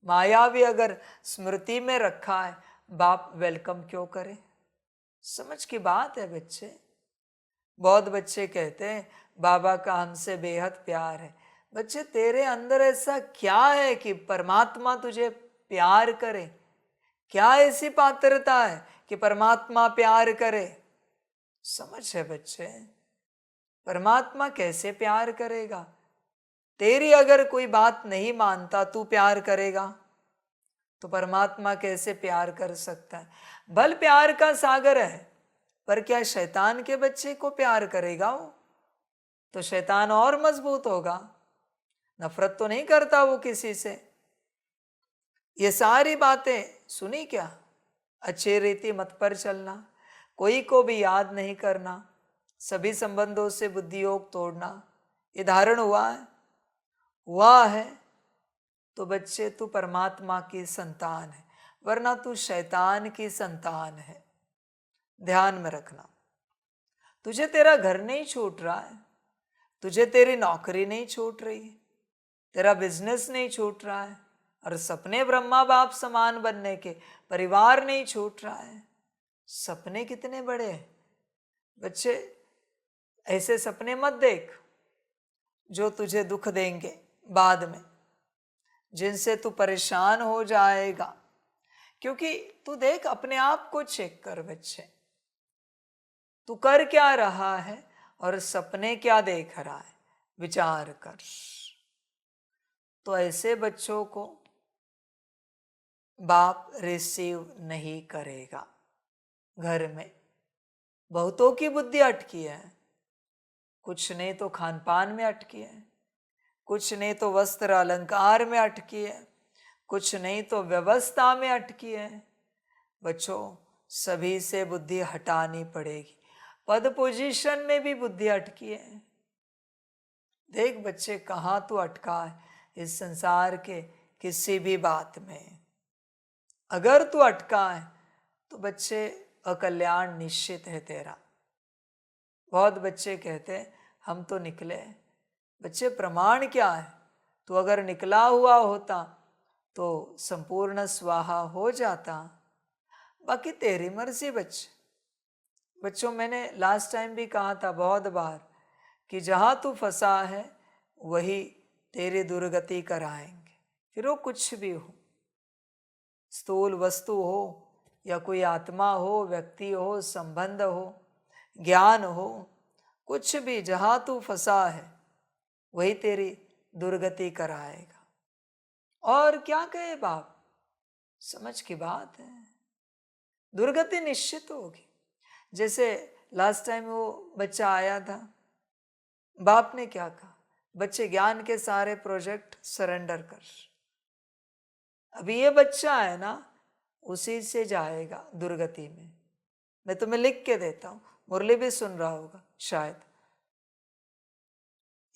मायावी अगर स्मृति में रखा है, बाप वेलकम क्यों करे? समझ की बात है बच्चे। बहुत बच्चे कहते हैं बाबा का हमसे बेहद प्यार है। बच्चे, तेरे अंदर ऐसा क्या है कि परमात्मा तुझे प्यार करे? क्या ऐसी पात्रता है कि परमात्मा प्यार करे? समझ है बच्चे, परमात्मा कैसे प्यार करेगा? तेरी अगर कोई बात नहीं मानता, तू प्यार करेगा तो परमात्मा कैसे प्यार कर सकता है? भल प्यार का सागर है, पर क्या शैतान के बच्चे को प्यार करेगा वो? तो शैतान और मजबूत होगा, नफरत तो नहीं करता वो किसी से। ये सारी बातें सुनी क्या? अच्छी रीति मत पर चलना, कोई को भी याद नहीं करना, सभी संबंधों से बुद्धियोग तोड़ना, ये धारण हुआ है? हुआ है तो बच्चे तू परमात्मा की संतान है, वरना तू शैतान की संतान है, ध्यान में रखना। तुझे तेरा घर नहीं छूट रहा है, तुझे तेरी नौकरी नहीं छूट रही है, तेरा बिजनेस नहीं छूट रहा है, और सपने ब्रह्मा बाप समान बनने के परिवार नहीं छूट रहा है। सपने कितने बड़े हैं बच्चे, ऐसे सपने मत देख जो तुझे दुख देंगे बाद में। जिनसे तू परेशान हो जाएगा। क्योंकि तू देख, अपने आप को चेक कर बच्चे, तू कर क्या रहा है और सपने क्या देख रहा है, विचार कर। तो ऐसे बच्चों को बाप रिसीव नहीं करेगा। घर में बहुतों की बुद्धि अटकी है, कुछ ने तो खान पान में अटकी है, कुछ ने तो वस्त्र अलंकार में अटकी है, कुछ नहीं तो व्यवस्था में अटकी है। बच्चों, सभी से बुद्धि हटानी पड़ेगी। पद पोजीशन में भी बुद्धि अटकी है। देख बच्चे, कहाँ तू अटका है इस संसार के किसी भी बात में। अगर तू अटका है तो बच्चे अकल्याण निश्चित है तेरा। बहुत बच्चे कहते हैं हम तो निकले। बच्चे, प्रमाण क्या है? तो अगर निकला हुआ होता तो संपूर्ण स्वाहा हो जाता। बाकी तेरी मर्जी बच्चे। बच्चों, मैंने लास्ट टाइम भी कहा था बहुत बार कि जहाँ तू फंसा है वही तेरी दुर्गति कराएंगे। फिर वो कुछ भी हो, स्थूल वस्तु हो या कोई आत्मा हो, व्यक्ति हो, संबंध हो, ज्ञान हो, कुछ भी, जहाँ तू फंसा है वही तेरी दुर्गति कराएगा। और क्या कहे बाप, समझ की बात है, दुर्गति निश्चित होगी। जैसे लास्ट टाइम वो बच्चा आया था, बाप ने क्या कहा, बच्चे ज्ञान के सारे प्रोजेक्ट सरेंडर कर। अभी ये बच्चा है ना, उसी से जाएगा दुर्गति में। मैं तुम्हें लिख के देता हूं, मुरली भी सुन रहा होगा शायद।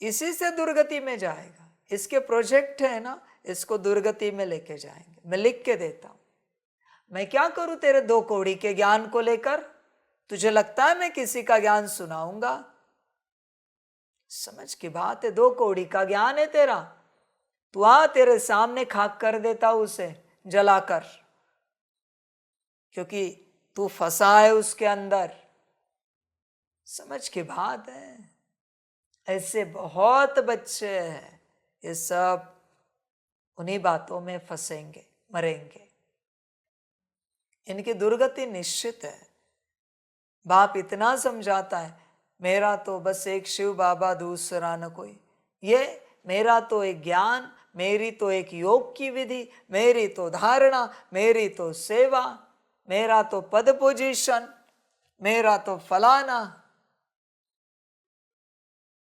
इसी से दुर्गति में जाएगा। इसके प्रोजेक्ट है ना, इसको दुर्गति में लेके जाएंगे। मैं लिख के देता हूं। मैं क्या करूं तेरे 2 कौड़ी के ज्ञान को लेकर? तुझे लगता है मैं किसी का ज्ञान सुनाऊंगा? समझ की बात है, 2 कौड़ी का ज्ञान है तेरा। तू आ, तेरे सामने खाक कर देता हूं उसे जलाकर, क्योंकि तू फंसा है उसके अंदर। समझ की बात है। ऐसे बहुत बच्चे हैं, ये सब उन्हीं बातों में फंसेंगे, मरेंगे। इनकी दुर्गति निश्चित है। बाप इतना समझाता है, मेरा तो बस एक शिव बाबा, दूसरा न कोई। ये मेरा तो एक ज्ञान, मेरी तो एक योग की विधि, मेरी तो धारणा, मेरी तो सेवा, मेरा तो पद पोजीशन, मेरा तो फलाना।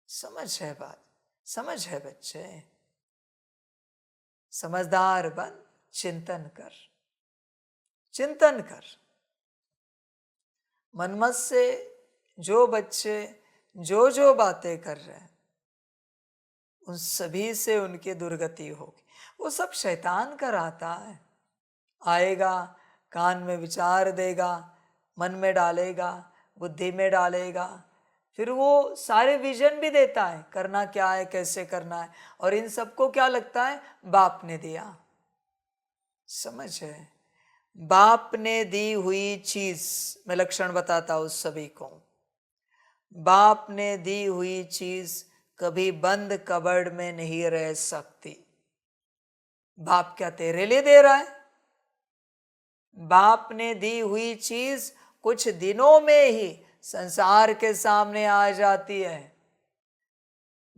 समझ है बात, समझ है बच्चे। समझदार बन, चिंतन कर, चिंतन कर। मनमत से जो बच्चे जो बातें कर रहे हैं, उन सभी से उनकी दुर्गति होगी। वो सब शैतान कराता है। आएगा, कान में विचार देगा, मन में डालेगा, बुद्धि में डालेगा, फिर वो सारे विजन भी देता है, करना क्या है, कैसे करना है, और इन सबको क्या लगता है, बाप ने दिया। समझ है? बाप ने दी हुई चीज, मैं लक्षण बताता हूं सभी को। बाप ने दी हुई चीज कभी बंद कबर्ड में नहीं रह सकती। बाप क्या तेरे लिए दे रहा है? बाप ने दी हुई चीज कुछ दिनों में ही संसार के सामने आ जाती है,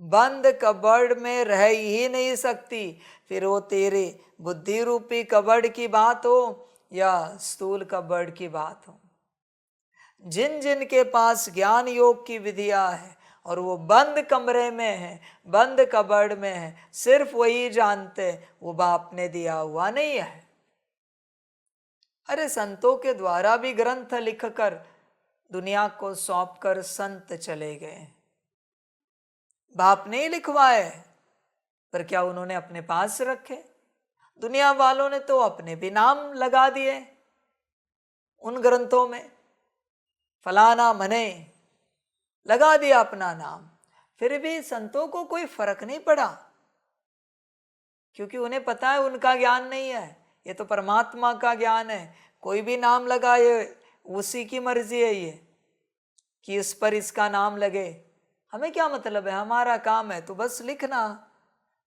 बंद कबर्ड में रह ही नहीं सकती। फिर वो तेरे बुद्धि रूपी कबर्ड की बात हो या स्थूल कबर्ड की बात हो। जिन जिन के पास ज्ञान योग की विधियां है और वो बंद कमरे में है, बंद कबर्ड में है, सिर्फ वही जानते वो बाप ने दिया हुआ नहीं है। अरे संतों के द्वारा भी ग्रंथ लिखकर दुनिया को सौंपकर संत चले गए। बाप ने ही लिखवाए, पर क्या उन्होंने अपने पास रखे? दुनिया वालों ने तो अपने भी नाम लगा दिए उन ग्रंथों में, फलाना मने लगा दिया अपना नाम। फिर भी संतों को कोई फर्क नहीं पड़ा, क्योंकि उन्हें पता है उनका ज्ञान नहीं है, ये तो परमात्मा का ज्ञान है। कोई भी नाम लगाए, उसी की मर्जी है ये कि इस पर इसका नाम लगे। हमें क्या मतलब है, हमारा काम है तो बस लिखना।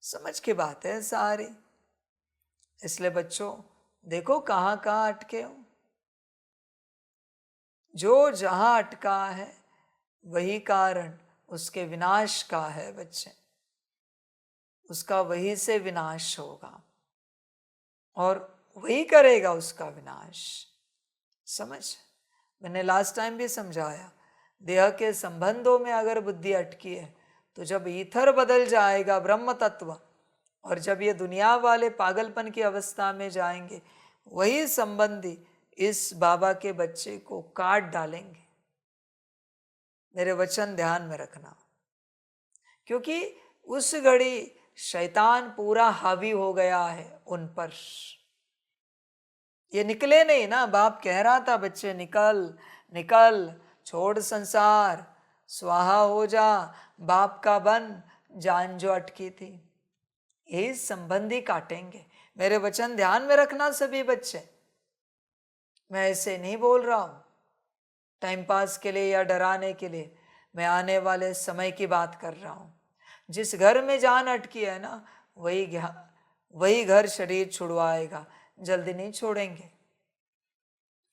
समझ की बात है सारी। इसलिए बच्चों देखो कहाँ कहाँ अटके हो। जो जहां अटका है वही कारण उसके विनाश का है बच्चे, उसका वही से विनाश होगा और वही करेगा उसका विनाश। समझ, मैंने लास्ट टाइम भी समझाया, देह के संबंधों में अगर बुद्धि अटकी है तो जब ईथर बदल जाएगा ब्रह्म तत्व, और जब ये दुनिया वाले पागलपन की अवस्था में जाएंगे, वही संबंधी इस बाबा के बच्चे को काट डालेंगे। मेरे वचन ध्यान में रखना, क्योंकि उस घड़ी शैतान पूरा हावी हो गया है उन पर। ये निकले नहीं ना, बाप कह रहा था बच्चे निकल निकल, छोड़ संसार, स्वाहा हो जा, बाप का बन, जान जो अटकी थी। यही संबंधी काटेंगे। मेरे वचन ध्यान में रखना सभी बच्चे, मैं ऐसे नहीं बोल रहा हूं टाइम पास के लिए या डराने के लिए, मैं आने वाले समय की बात कर रहा हूं। जिस घर में जान अटकी है ना, वही घर शरीर छुड़वाएगा, जल्दी नहीं छोड़ेंगे।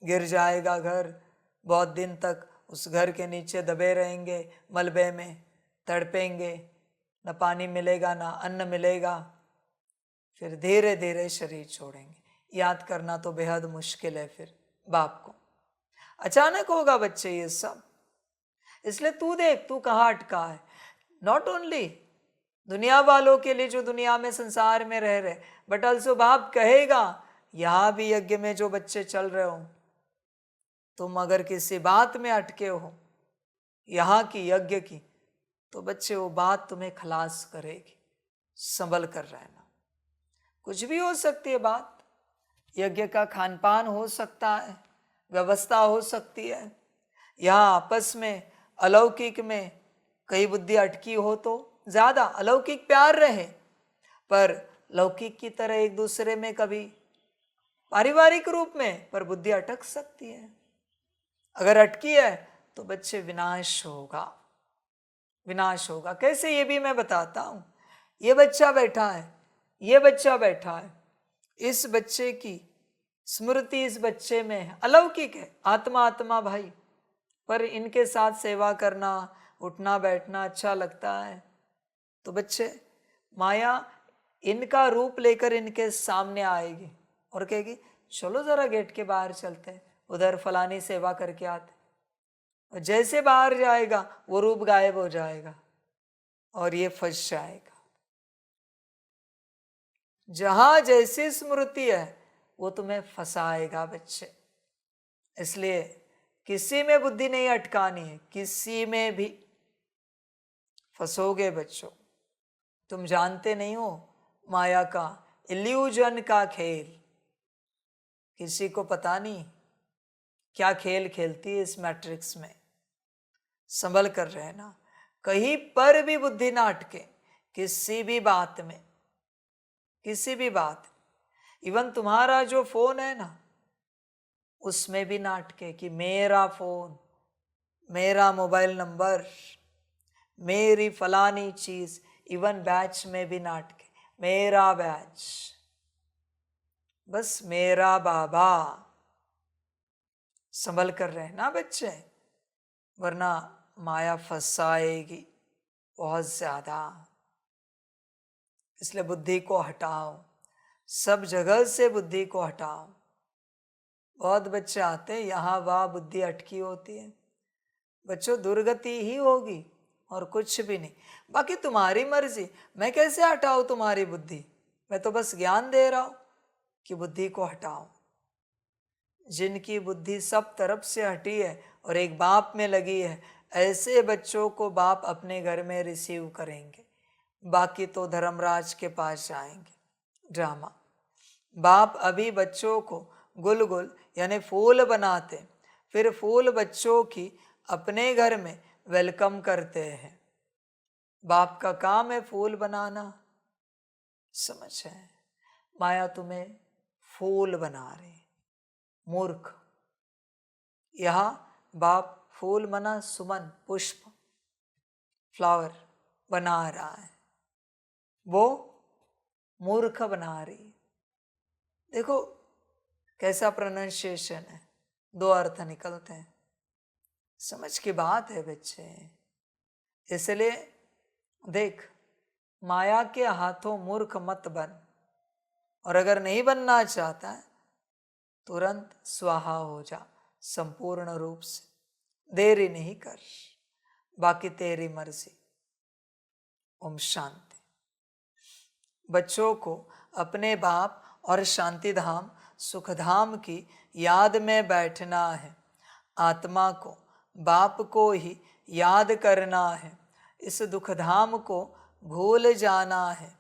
गिर जाएगा घर, बहुत दिन तक उस घर के नीचे दबे रहेंगे, मलबे में तड़पेंगे, न पानी मिलेगा न अन्न मिलेगा, फिर धीरे धीरे शरीर छोड़ेंगे। याद करना तो बेहद मुश्किल है फिर बाप को, अचानक होगा बच्चे ये सब। इसलिए तू देख तू कहाँ अटका है। नॉट ओनली दुनिया वालों के लिए जो दुनिया में संसार में रह रहे, बट ऑल्सो बाप कहेगा यहां भी यज्ञ में जो बच्चे चल रहे हो, तुम अगर किसी बात में अटके हो यहाँ की यज्ञ की, तो बच्चे वो बात तुम्हें खलास करेगी। संभल कर रहना। कुछ भी हो सकती है बात, यज्ञ का खान पान हो सकता है, व्यवस्था हो सकती है, यहाँ आपस में अलौकिक में कई बुद्धि अटकी हो तो ज्यादा अलौकिक प्यार रहे, पर लौकिक की तरह एक दूसरे में कभी पारिवारिक रूप में पर बुद्धि अटक सकती है। अगर अटकी है तो बच्चे विनाश होगा, विनाश होगा। कैसे, ये भी मैं बताता हूं। ये बच्चा बैठा है, ये बच्चा बैठा है, इस बच्चे की स्मृति इस बच्चे में है, अलौकिक है, आत्मा आत्मा भाई, पर इनके साथ सेवा करना, उठना बैठना अच्छा लगता है, तो बच्चे माया इनका रूप लेकर इनके सामने आएगी और कहेगी चलो जरा गेट के बाहर चलते, उधर फलानी सेवा करके आते। और जैसे बाहर जाएगा वो रूप गायब हो जाएगा और ये फंस जाएगा। जहां जैसी स्मृति है वो तुम्हें फंसाएगा बच्चे। इसलिए किसी में बुद्धि नहीं अटकानी है, किसी में भी फंसोगे बच्चों। तुम जानते नहीं हो माया का इल्यूजन का खेल, किसी को पता नहीं क्या खेल खेलती है इस मैट्रिक्स में। संभल कर रहना, कहीं पर भी बुद्धि ना अटके, किसी भी बात में, किसी भी बात। इवन तुम्हारा जो फोन है ना, उसमें भी ना अटके कि मेरा फोन, मेरा मोबाइल नंबर, मेरी फलानी चीज। इवन बैच में भी ना अटके, मेरा बैच, बस मेरा बाबा। संभल कर रहना बच्चे, वरना माया फंसाएगी बहुत ज्यादा। इसलिए बुद्धि को हटाओ, सब जगह से बुद्धि को हटाओ। बहुत बच्चे आते हैं यहाँ वहाँ बुद्धि अटकी होती है। बच्चों दुर्गति ही होगी और कुछ भी नहीं। बाकी तुम्हारी मर्जी, मैं कैसे हटाऊं तुम्हारी बुद्धि, मैं तो बस ज्ञान दे रहा हूं कि बुद्धि को हटाओ। जिनकी बुद्धि सब तरफ से हटी है और एक बाप में लगी है, ऐसे बच्चों को बाप अपने घर में रिसीव करेंगे। बाकी तो धर्मराज के पास जाएंगे। ड्रामा बाप अभी बच्चों को गुल गुल यानी फूल बनाते, फिर फूल बच्चों की अपने घर में वेलकम करते हैं। बाप का काम है फूल बनाना, समझ है। माया तुम्हें फूल बना रही, मूर्ख। यहां बाप फूल मना सुमन, पुष्प, फ्लावर बना रहा है, वो मूर्ख बना रही। देखो कैसा प्रोनाउंसिएशन है, दो अर्थ निकलते हैं। समझ की बात है बच्चे। इसलिए देख, माया के हाथों मूर्ख मत बन, और अगर नहीं बनना चाहता है तुरंत स्वाहा हो जा संपूर्ण रूप से, देरी नहीं कर, बाकी तेरी मर्जी। ओम शांति। बच्चों को अपने बाप और शांति धाम सुख धाम की याद में बैठना है। आत्मा को बाप को ही याद करना है। इस दुख धाम को भूल जाना है।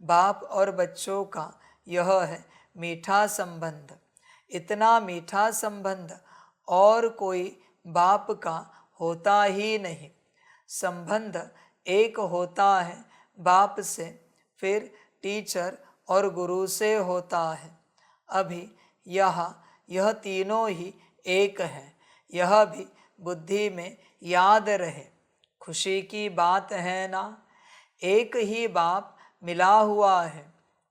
बाप और बच्चों का यह है मीठा संबंध। इतना मीठा संबंध और कोई बाप का होता ही नहीं। संबंध एक होता है बाप से, फिर टीचर और गुरु से होता है। अभी यह तीनों ही एक है, यह भी बुद्धि में याद रहे। खुशी की बात है ना, एक ही बाप मिला हुआ है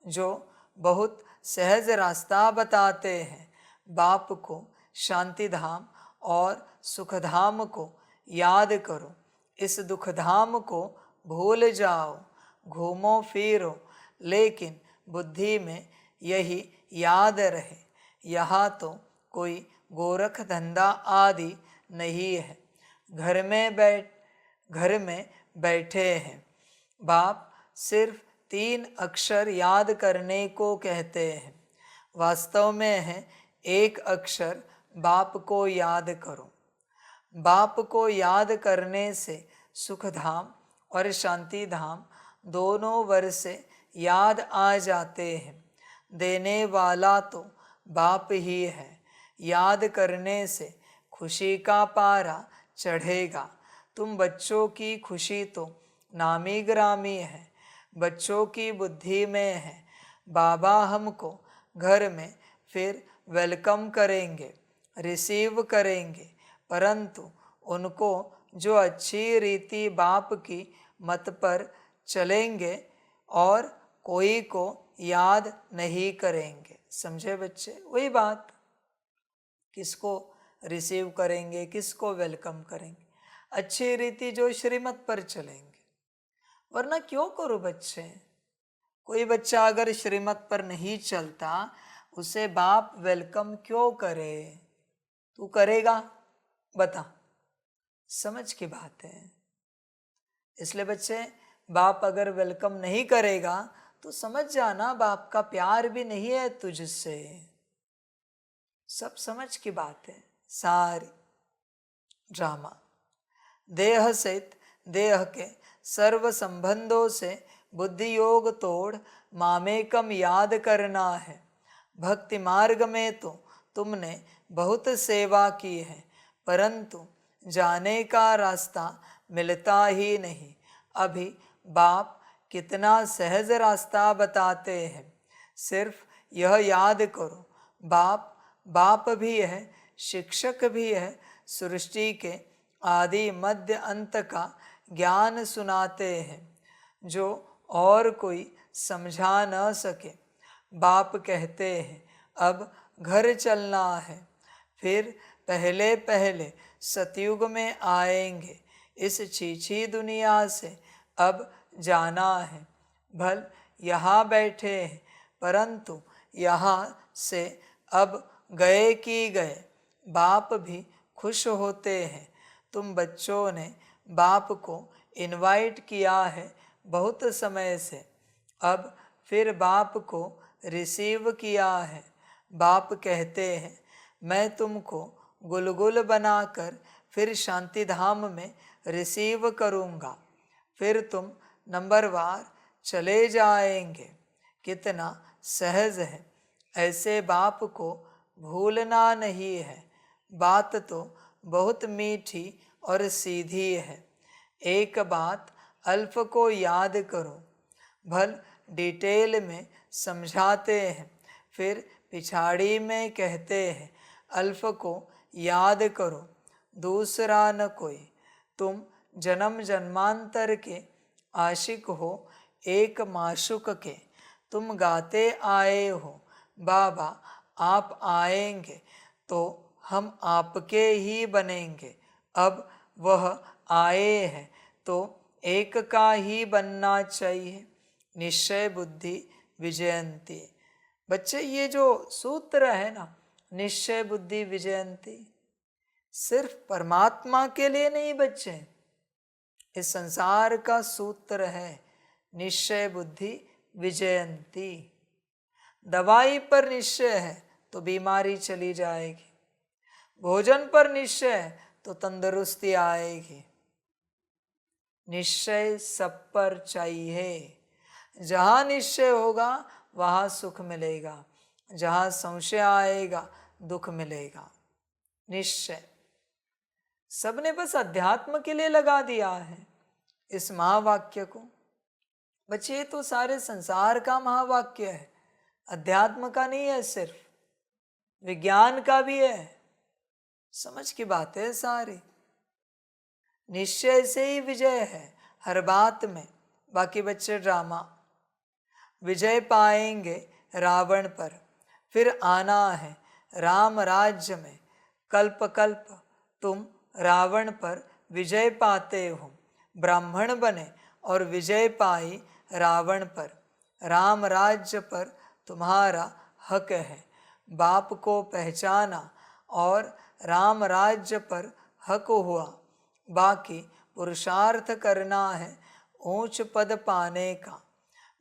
जो बहुत सहज रास्ता बताते हैं। बाप को शांति धाम और सुख धाम को याद करो, इस दुख धाम को भूल जाओ। घूमो फिरो लेकिन बुद्धि में यही याद रहे। यहाँ तो कोई गोरख धंधा आदि नहीं है। घर में बैठे हैं। बाप सिर्फ 3 अक्षर याद करने को कहते हैं। वास्तव में है एक अक्षर, बाप को याद करो। बाप को याद करने से सुख धाम और शांति धाम दोनों वर्ष याद आ जाते हैं। देने वाला तो बाप ही है। याद करने से खुशी का पारा चढ़ेगा। तुम बच्चों की खुशी तो नामी ग्रामी है, बच्चों की बुद्धि में है। बाबा हमको घर में फिर वेलकम करेंगे, रिसीव करेंगे, परंतु उनको जो अच्छी रीति बाप की मत पर चलेंगे और कोई को याद नहीं करेंगे। समझे बच्चे? वही बात, किसको रिसीव करेंगे, किसको वेलकम करेंगे? अच्छी रीति जो श्रीमत पर चलेंगे। वरना क्यों करो बच्चे? कोई बच्चा अगर श्रीमत पर नहीं चलता, उसे बाप वेलकम क्यों करे? तू करेगा? बता। समझ की बात है। इसलिए बच्चे, बाप अगर वेलकम नहीं करेगा तो समझ जाना बाप का प्यार भी नहीं है तुझसे। सब समझ की बात है सारी। ड्रामा देह सहित देह के सर्व संबंधों से बुद्धि योग तोड़ मामेकम याद करना है। भक्ति मार्ग में तो तुमने बहुत सेवा की है, परंतु जाने का रास्ता मिलता ही नहीं। अभी बाप कितना सहज रास्ता बताते हैं। सिर्फ यह याद करो, बाप भी है, शिक्षक भी है, सृष्टि के आदि मध्य अंत का ज्ञान सुनाते हैं जो और कोई समझा न सके। बाप कहते हैं अब घर चलना है, फिर पहले पहले सतयुग में आएंगे। इस छीछी दुनिया से अब जाना है। भल यहाँ बैठे हैं, परंतु यहाँ से अब गए कि गए। बाप भी खुश होते हैं। तुम बच्चों ने बाप को इनवाइट किया है बहुत समय से, अब फिर बाप को रिसीव किया है। बाप कहते हैं मैं तुमको गुलगुल बनाकर फिर शांति धाम में रिसीव करूँगा, फिर तुम नंबरवार चले जाएंगे। कितना सहज है, ऐसे बाप को भूलना नहीं है। बात तो बहुत मीठी और सीधी है। एक बात अल्फ को याद करो। भल डिटेल में समझाते हैं, फिर पिछाड़ी में कहते हैं अल्फ को याद करो, दूसरा न कोई। तुम जन्म जन्मांतर के आशिक हो, एक माशुक के। तुम गाते आए हो बाबा आप आएंगे तो हम आपके ही बनेंगे। अब वह आए हैं तो एक का ही बनना चाहिए। निश्चय बुद्धि विजयंती। बच्चे ये जो सूत्र है ना, निश्चय बुद्धि विजयंती, सिर्फ परमात्मा के लिए नहीं बच्चे, इस संसार का सूत्र है। निश्चय बुद्धि विजयंती। दवाई पर निश्चय है तो बीमारी चली जाएगी, भोजन पर निश्चय है तो तंदुरुस्ती आएगी। निश्चय सब पर चाहिए। जहाँ निश्चय होगा वहाँ सुख मिलेगा, जहाँ संशय आएगा दुख मिलेगा। निश्चय सबने बस अध्यात्म के लिए लगा दिया है इस महावाक्य को। बच्चे तो सारे संसार का महावाक्य है, अध्यात्म का नहीं है, सिर्फ विज्ञान का भी है। समझ की बात है सारी। निश्चय से ही विजय है हर बात में। बाकी बच्चे ड्रामा, विजय पाएंगे रावण पर, फिर आना है राम राज्य में। कल्प कल्प तुम रावण पर विजय पाते हो, ब्राह्मण बने और विजय पाई रावण पर। राम राज्य पर तुम्हारा हक है, बाप को पहचाना और राम राज्य पर हक हुआ। बाकी पुरुषार्थ करना है ऊंच पद पाने का।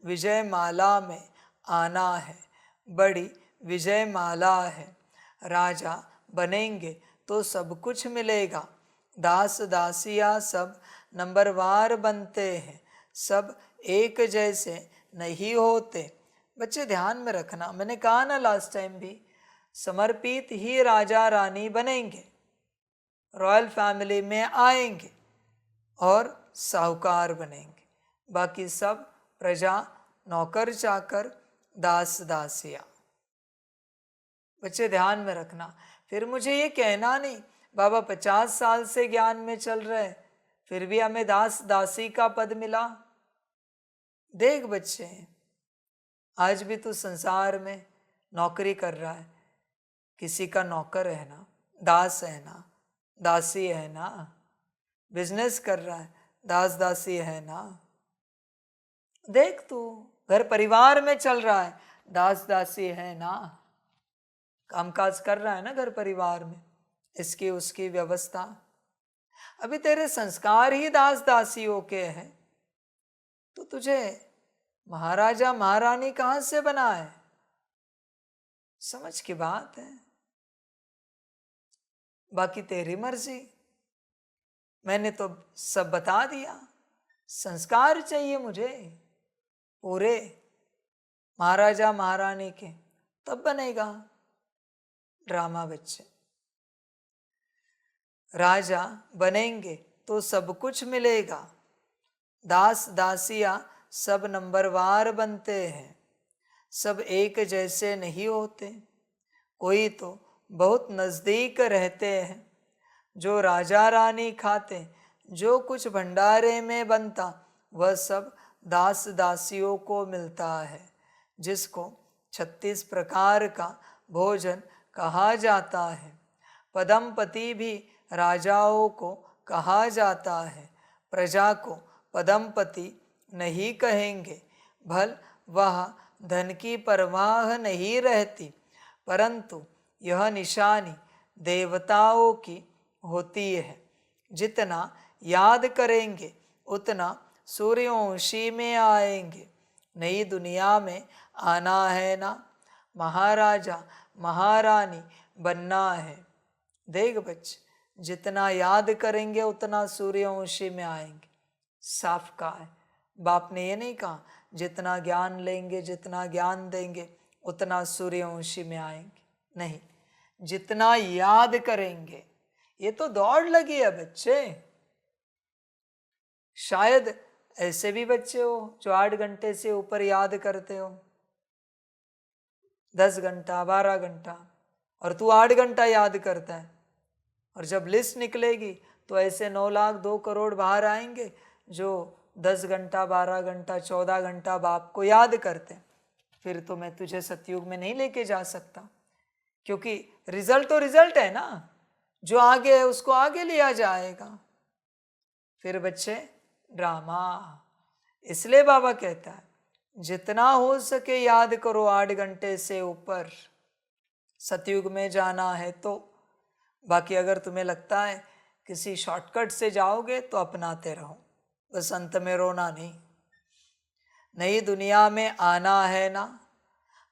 विजय माला में आना है, बड़ी विजय माला है। राजा बनेंगे तो सब कुछ मिलेगा। दास दासिया सब नंबरवार बनते हैं, सब एक जैसे नहीं होते। बच्चे ध्यान में रखना, मैंने कहा ना लास्ट टाइम भी, समर्पित ही राजा रानी बनेंगे, रॉयल फैमिली में आएंगे और साहूकार बनेंगे। बाकी सब प्रजा, नौकर चाकर, दास दासिया। बच्चे ध्यान में रखना। फिर मुझे ये कहना नहीं बाबा 50 साल से ज्ञान में चल रहे फिर भी हमें दास दासी का पद मिला। देख बच्चे, आज भी तू संसार में नौकरी कर रहा है, किसी का नौकर है ना, दास है ना, दासी है ना। बिजनेस कर रहा है, दास दासी है ना। देख तू घर परिवार में चल रहा है, दास दासी है ना। कामकाज कर रहा है ना घर परिवार में, इसकी उसकी व्यवस्था। अभी तेरे संस्कार ही दास दासियों के हैं तो तुझे महाराजा महारानी कहां से बना है? समझ की बात है। बाकी तेरी मर्जी, मैंने तो सब बता दिया। संस्कार चाहिए मुझे पूरे महाराजा महारानी के, तब बनेगा। ड्रामा बच्चे, राजा बनेंगे तो सब कुछ मिलेगा। दास दासिया सब नंबरवार बनते हैं, सब एक जैसे नहीं होते। कोई तो बहुत नज़दीक रहते हैं। जो राजा रानी खाते, जो कुछ भंडारे में बनता, वह सब दास दासियों को मिलता है, जिसको 36 प्रकार का भोजन कहा जाता है। पदमपति भी राजाओं को कहा जाता है, प्रजा को पदमपति नहीं कहेंगे। भल वह धन की परवाह नहीं रहती, परंतु यह निशानी देवताओं की होती है। जितना याद करेंगे उतना सूर्यवंशी में आएंगे। नई दुनिया में आना है ना, महाराजा महारानी बनना है। देख बच्चे, जितना याद करेंगे उतना सूर्यवंशी में आएंगे। साफ कहा है बाप ने, ये नहीं कहा जितना ज्ञान लेंगे, जितना ज्ञान देंगे उतना सूर्यवंशी में आएंगे। नहीं, जितना याद करेंगे। ये तो दौड़ लगी है बच्चे। शायद ऐसे भी बच्चे हो जो 8 घंटे से ऊपर याद करते हो, 10 घंटा 12 घंटा, और तू 8 घंटा याद करता है। और जब लिस्ट निकलेगी तो ऐसे 9 लाख 2 करोड़ बाहर आएंगे जो 10 घंटा 12 घंटा 14 घंटा बाप को याद करते हैं। फिर तो मैं तुझे सतयुग में नहीं लेके जा सकता, क्योंकि रिजल्ट तो रिजल्ट है ना, जो आगे है उसको आगे लिया जाएगा। फिर बच्चे ड्रामा, इसलिए बाबा कहता है जितना हो सके याद करो 8 घंटे से ऊपर सतयुग में जाना है तो। बाकी अगर तुम्हें लगता है किसी शॉर्टकट से जाओगे तो अपनाते रहो, बस अंत में रोना नहीं। नई दुनिया में आना है ना,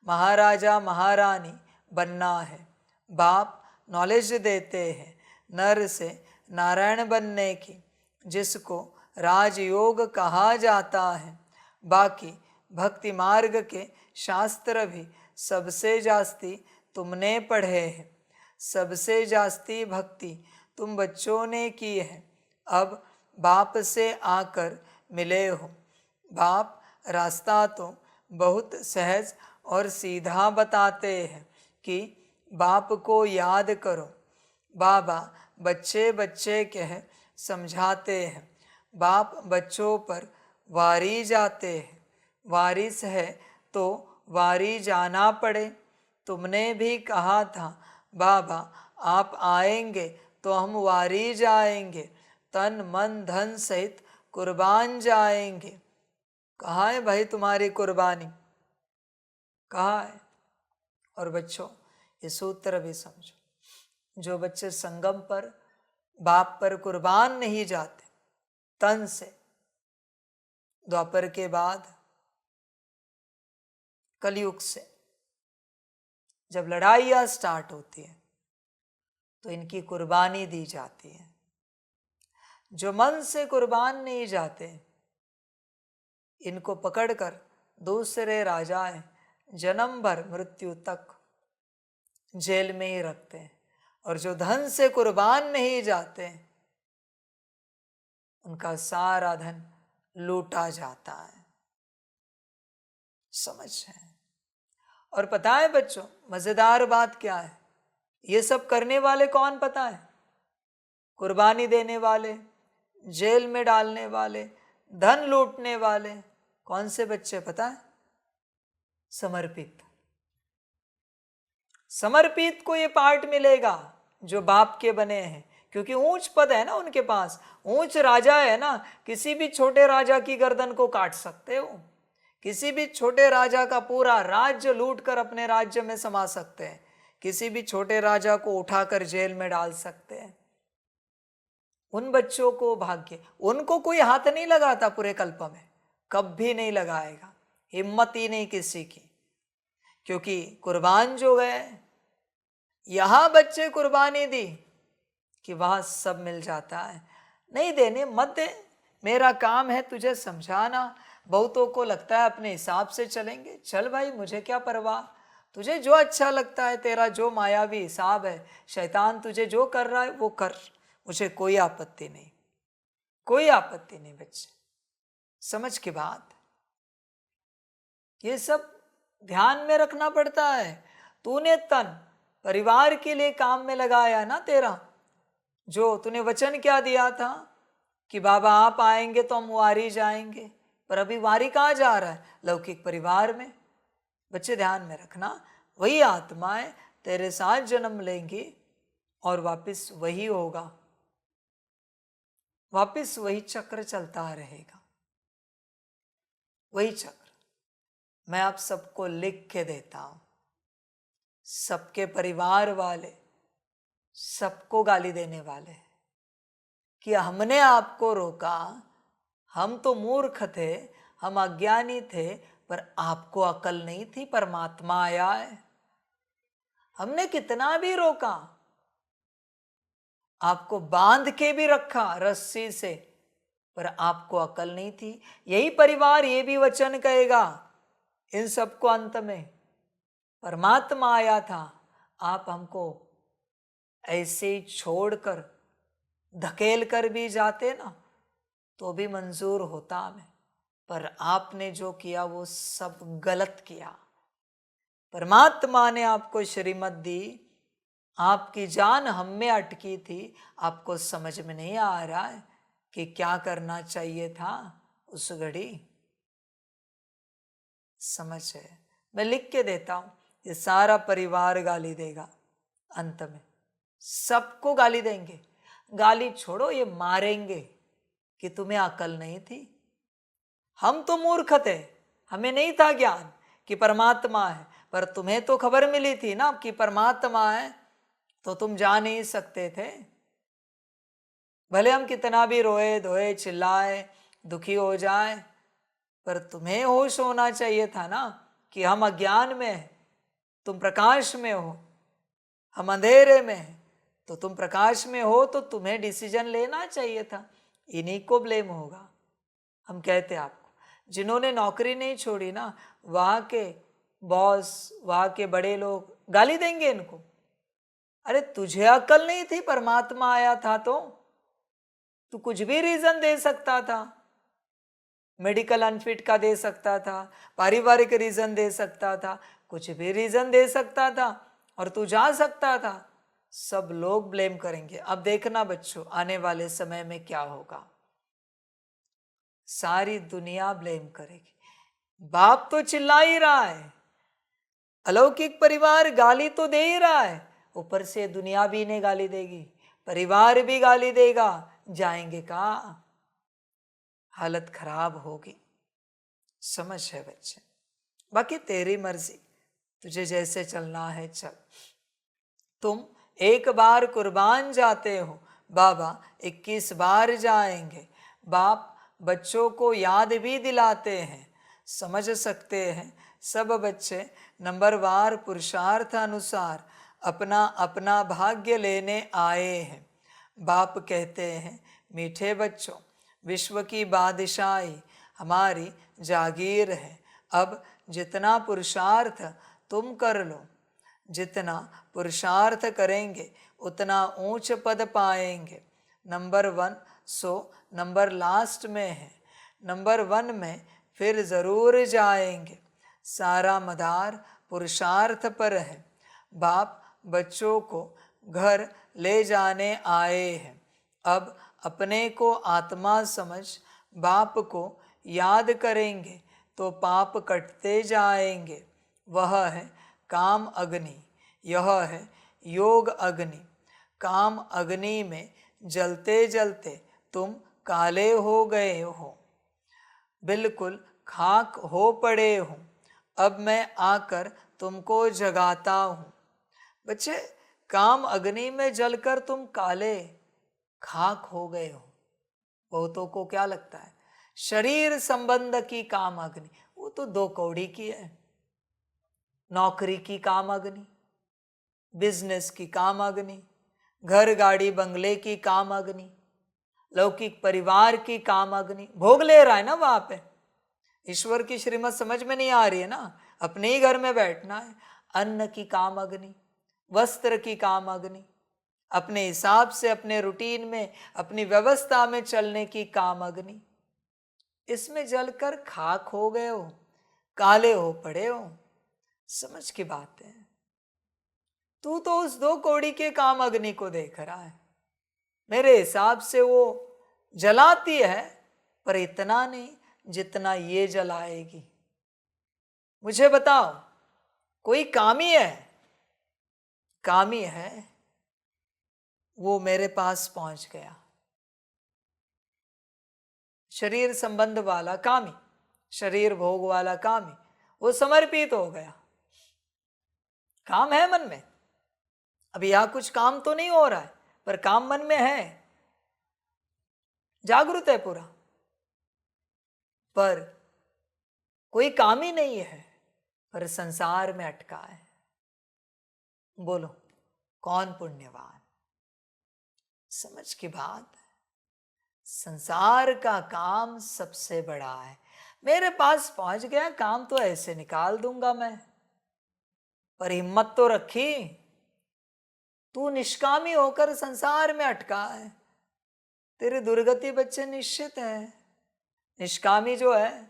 महाराजा महारानी बनना है। बाप नॉलेज देते हैं नर से नारायण बनने की, जिसको राजयोग कहा जाता है। बाकी भक्ति मार्ग के शास्त्र भी सबसे जास्ती तुमने पढ़े हैं, सबसे जास्ती भक्ति तुम बच्चों ने की है। अब बाप से आकर मिले हो। बाप रास्ता तो बहुत सहज और सीधा बताते हैं कि बाप को याद करो। बाबा बच्चे बच्चे कह समझाते हैं। बाप बच्चों पर वारी जाते हैं। वारिस है तो वारी जाना पड़े। तुमने भी कहा था बाबा आप आएंगे तो हम वारी जाएंगे, तन मन धन सहित कुर्बान जाएंगे। कहाँ है भाई तुम्हारी कुर्बानी, कहाँ है? और बच्चों ये सूत्र भी समझो, जो बच्चे संगम पर बाप पर कुर्बान नहीं जाते तन से, द्वापर के बाद कलयुग से जब लड़ाइयाँ स्टार्ट होती है तो इनकी कुर्बानी दी जाती है। जो मन से कुर्बान नहीं जाते इनको पकड़कर दूसरे राजाएं जन्म भर मृत्यु तक जेल में ही रखते हैं। और जो धन से कुर्बान नहीं जाते उनका सारा धन लूटा जाता है। समझ है? और पता है बच्चों मजेदार बात क्या है, ये सब करने वाले कौन पता है? कुर्बानी देने वाले, जेल में डालने वाले, धन लूटने वाले कौन से बच्चे पता है? समर्पित। समर्पित को ये पार्ट मिलेगा जो बाप के बने हैं, क्योंकि ऊंच पद है ना उनके पास, ऊंच राजा है ना। किसी भी छोटे राजा की गर्दन को काट सकते हो, किसी भी छोटे राजा का पूरा राज्य लूट कर अपने राज्य में समा सकते हैं, किसी भी छोटे राजा को उठाकर जेल में डाल सकते हैं। उन बच्चों को भाग्य, उनको कोई हाथ नहीं लगाता पूरे कल्प में, कभी नहीं लगाएगा, हिम्मत ही नहीं किसी की, क्योंकि कुर्बान जो गए। यहां बच्चे कुर्बानी दी कि वहां सब मिल जाता है। नहीं देने मत दे, मेरा काम है तुझे समझाना। बहुतों को लगता है अपने हिसाब से चलेंगे, चल भाई मुझे क्या परवाह, तुझे जो अच्छा लगता है, तेरा जो मायावी हिसाब है, शैतान तुझे जो कर रहा है वो कर, मुझे कोई आपत्ति नहीं, कोई आपत्ति नहीं। बच्चे समझ के बात, ये सब ध्यान में रखना पड़ता है। तूने तन परिवार के लिए काम में लगाया ना तेरा, जो तूने वचन क्या दिया था कि बाबा आप आएंगे तो हम वारी जाएंगे, पर अभी वारी कहाँ जा रहा है? लौकिक परिवार में। बच्चे ध्यान में रखना, वही आत्माएं तेरे साथ जन्म लेंगी और वापस वही होगा, वापस वही चक्र चलता रहेगा, वही चक्र। मैं आप सबको लिख के देता हूं, सबके परिवार वाले सबको गाली देने वाले कि हमने आपको रोका, हम तो मूर्ख थे, हम अज्ञानी थे, पर आपको अकल नहीं थी, परमात्मा आया है। हमने कितना भी रोका, आपको बांध के भी रखा रस्सी से, पर आपको अकल नहीं थी। यही परिवार ये भी वचन कहेगा इन सबको अंत में, परमात्मा आया था, आप हमको ऐसे ही छोड़कर धकेल कर भी जाते ना तो भी मंजूर होता हमें, पर आपने जो किया वो सब गलत किया। परमात्मा ने आपको श्रीमत दी, आपकी जान हम में अटकी थी, आपको समझ में नहीं आ रहा है कि क्या करना चाहिए था उस घड़ी। समझ है? मैं लिख के देता हूं, ये सारा परिवार गाली देगा अंत में, सबको गाली देंगे। गाली छोड़ो, ये मारेंगे कि तुम्हें अकल नहीं थी। हम तो मूर्ख थे, हमें नहीं था ज्ञान कि परमात्मा है, पर तुम्हें तो खबर मिली थी ना कि परमात्मा है, तो तुम जा नहीं सकते थे। भले हम कितना भी रोए धोए चिल्लाए दुखी हो जाए, पर तुम्हें होश होना चाहिए था ना कि हम अज्ञान में हैं, तुम प्रकाश में हो। हम अंधेरे में हैं तो तुम प्रकाश में हो, तो तुम्हें डिसीजन लेना चाहिए था। इन्हीं को ब्लेम होगा। हम कहते आपको, जिन्होंने नौकरी नहीं छोड़ी ना, वहां के बॉस, वहां के बड़े लोग गाली देंगे इनको। अरे तुझे अकल नहीं थी, परमात्मा आया था तो तू कुछ भी रीजन दे सकता था। मेडिकल अनफिट का दे सकता था, पारिवारिक रीजन दे सकता था, कुछ भी रीजन दे सकता था और तू जा सकता था। सब लोग ब्लेम करेंगे। अब देखना बच्चों, आने वाले समय में क्या होगा, सारी दुनिया ब्लेम करेगी। बाप तो चिल्ला ही रहा है, अलौकिक परिवार गाली तो दे ही रहा है, ऊपर से दुनिया भी इन्हें गाली देगी, परिवार भी गाली देगा, जाएंगे कहाँ? हालत खराब होगी। समझ है बच्चे? बाकी तेरी मर्जी, तुझे जैसे चलना है चल। तुम एक बार कुर्बान जाते हो, बाबा 21 बार जाएंगे। बाप बच्चों को याद भी दिलाते हैं। समझ सकते हैं सब बच्चे नंबरवार पुरुषार्थ अनुसार अपना अपना भाग्य लेने आए हैं। बाप कहते हैं, मीठे बच्चों, विश्व की बादशाही हमारी जागीर है। अब जितना पुरुषार्थ तुम कर लो, जितना पुरुषार्थ करेंगे उतना ऊंच पद पाएंगे। नंबर 1 100 नंबर लास्ट में है, नंबर 1 में फिर जरूर जाएंगे। सारा मदार पुरुषार्थ पर है। बाप बच्चों को घर ले जाने आए हैं। अब अपने को आत्मा समझ बाप को याद करेंगे तो पाप कटते जाएंगे। वह है काम अग्नि, यह है योग अग्नि। काम अग्नि में जलते जलते तुम काले हो गए हो, बिल्कुल खाक हो पड़े हो। अब मैं आकर तुमको जगाता हूँ। बच्चे, काम अग्नि में जलकर तुम काले खाक हो गए हो। बहुतों को क्या लगता है, शरीर संबंध की काम अग्नि, वो तो 2 कौड़ी की है। नौकरी की काम अग्नि, बिजनेस की काम अग्नि, घर गाड़ी बंगले की काम अग्नि, लौकिक परिवार की काम अग्नि, भोग ले रहा है ना वहां पे। ईश्वर की श्रीमत समझ में नहीं आ रही है ना, अपने ही घर में बैठना है। अन्न की काम अग्नि, वस्त्र की काम अग्नि, अपने हिसाब से अपने रूटीन में अपनी व्यवस्था में चलने की काम अग्नि। इसमें जलकर खाक हो गए हो, काले हो पड़े हो। समझ की बात है। तू तो उस 2 कौड़ी के काम अग्नि को देख रहा है। मेरे हिसाब से वो जलाती है, पर इतना नहीं जितना ये जलाएगी। मुझे बताओ, कोई कामी है? कामी है, वो मेरे पास पहुंच गया। शरीर संबंध वाला कामी, शरीर भोग वाला कामी, वो समर्पित हो गया। काम है मन में। अभी यहां कुछ काम तो नहीं हो रहा है, पर काम मन में है, जागृत है पूरा। पर कोई काम ही नहीं है, पर संसार में अटका है। बोलो, कौन पुण्यवान? समझ की बात। संसार का काम सबसे बड़ा है। मेरे पास पहुंच गया, काम तो ऐसे निकाल दूंगा मैं, पर हिम्मत तो रखी। तू निष्कामी होकर संसार में अटका है, तेरी दुर्गति बच्चे निश्चित है। निष्कामी जो है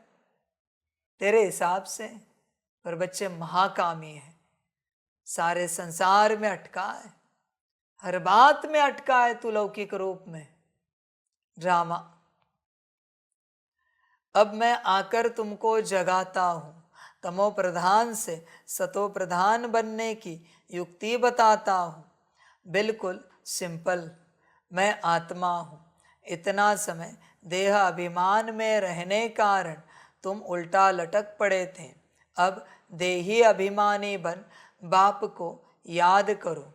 तेरे हिसाब से, पर बच्चे महाकामी है। सारे संसार में अटका है, हर बात में अटका है तू लौकिक रूप में। ड्रामा। अब मैं आकर तुमको जगाता हूं, तमो प्रधान से सतो प्रधान बनने की युक्ति बताता हूँ। बिल्कुल सिंपल, मैं आत्मा हूँ। इतना समय देह अभिमान में रहने कारण तुम उल्टा लटक पड़े थे। अब देही अभिमानी बन बाप को याद करो।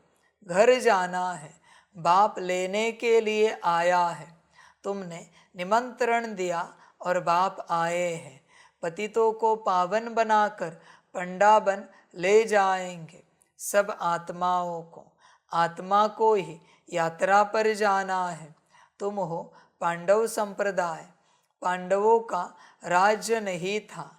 घर जाना है, बाप लेने के लिए आया है। तुमने निमंत्रण दिया और बाप आए हैं। पतितों को पावन बनाकर पंडा बन ले जाएंगे। सब आत्माओं को, आत्मा को ही यात्रा पर जाना है। तुम हो पांडव संप्रदाय। पांडवों का राज्य नहीं था,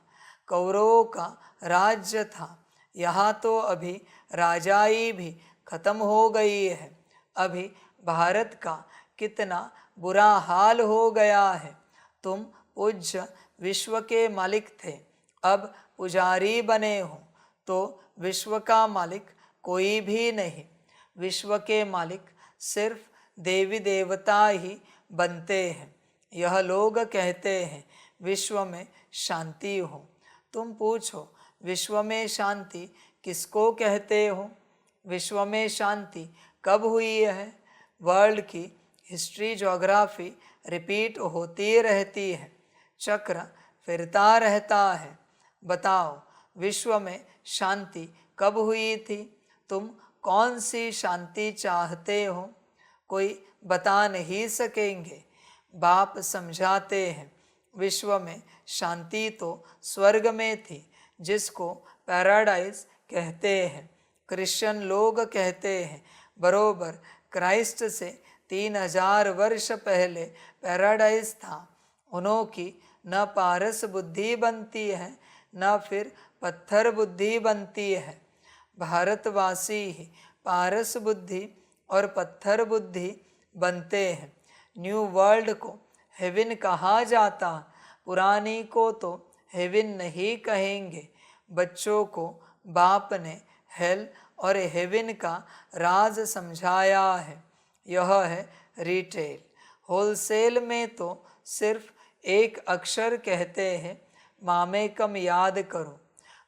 कौरवों का राज्य था। यहाँ तो अभी राजाई भी खत्म हो गई है। अभी भारत का कितना बुरा हाल हो गया है। तुम पूज्य विश्व के मालिक थे, अब पुजारी बने हो तो विश्व का मालिक कोई भी नहीं। विश्व के मालिक सिर्फ देवी देवता ही बनते हैं। यह लोग कहते हैं विश्व में शांति हो। तुम पूछो विश्व में शांति किसको कहते हो? विश्व में शांति कब हुई है? वर्ल्ड की हिस्ट्री ज्योग्राफी रिपीट होती रहती है, चक्र फिरता रहता है। बताओ विश्व में शांति कब हुई थी? तुम कौन सी शांति चाहते हो? कोई बता नहीं सकेंगे। बाप समझाते हैं विश्व में शांति तो स्वर्ग में थी, जिसको पैराडाइज कहते हैं। क्रिश्चियन लोग कहते हैं बरोबर क्राइस्ट से 3000 वर्ष पहले पैराडाइज था। उन्हों की न पारस बुद्धि बनती है, न फिर पत्थर बुद्धि बनती है। भारतवासी ही पारस बुद्धि और पत्थर बुद्धि बनते हैं। न्यू वर्ल्ड को हेवन कहा जाता, पुरानी को तो हेवन नहीं कहेंगे। बच्चों को बाप ने हेल और हेवन का राज समझाया है। यह है रिटेल। होलसेल में तो सिर्फ एक अक्षर कहते हैं, मामेकम याद करो।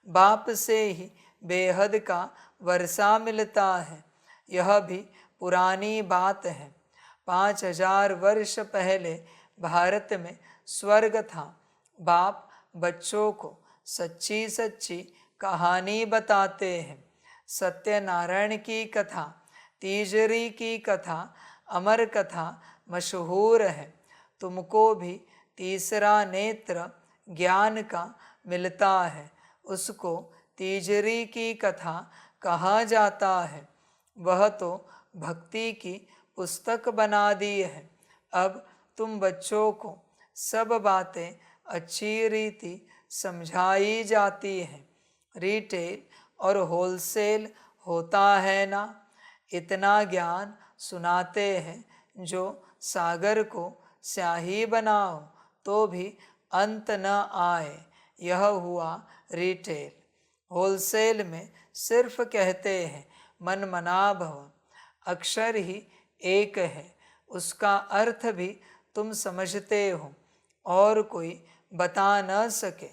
बाप से ही बेहद का वर्षा मिलता है। यह भी पुरानी बात है। 5000 वर्ष पहले भारत में स्वर्ग था। बाप बच्चों को सच्ची सच्ची कहानी बताते हैं। सत्यनारायण की कथा, तीजरी की कथा, अमर कथा मशहूर है। तुमको भी तीसरा नेत्र ज्ञान का मिलता है, उसको तीजरी की कथा कहा जाता है। वह तो भक्ति की पुस्तक बना दी है। अब तुम बच्चों को सब बातें अच्छी रीति समझाई जाती हैं। रिटेल और होलसेल होता है ना। इतना ज्ञान सुनाते हैं जो सागर को स्याही बनाओ तो भी अंत न आए। यह हुआ रिटेल। होलसेल में सिर्फ कहते हैं मन मना भव। अक्षर ही एक है, उसका अर्थ भी तुम समझते हो और कोई बता न सके।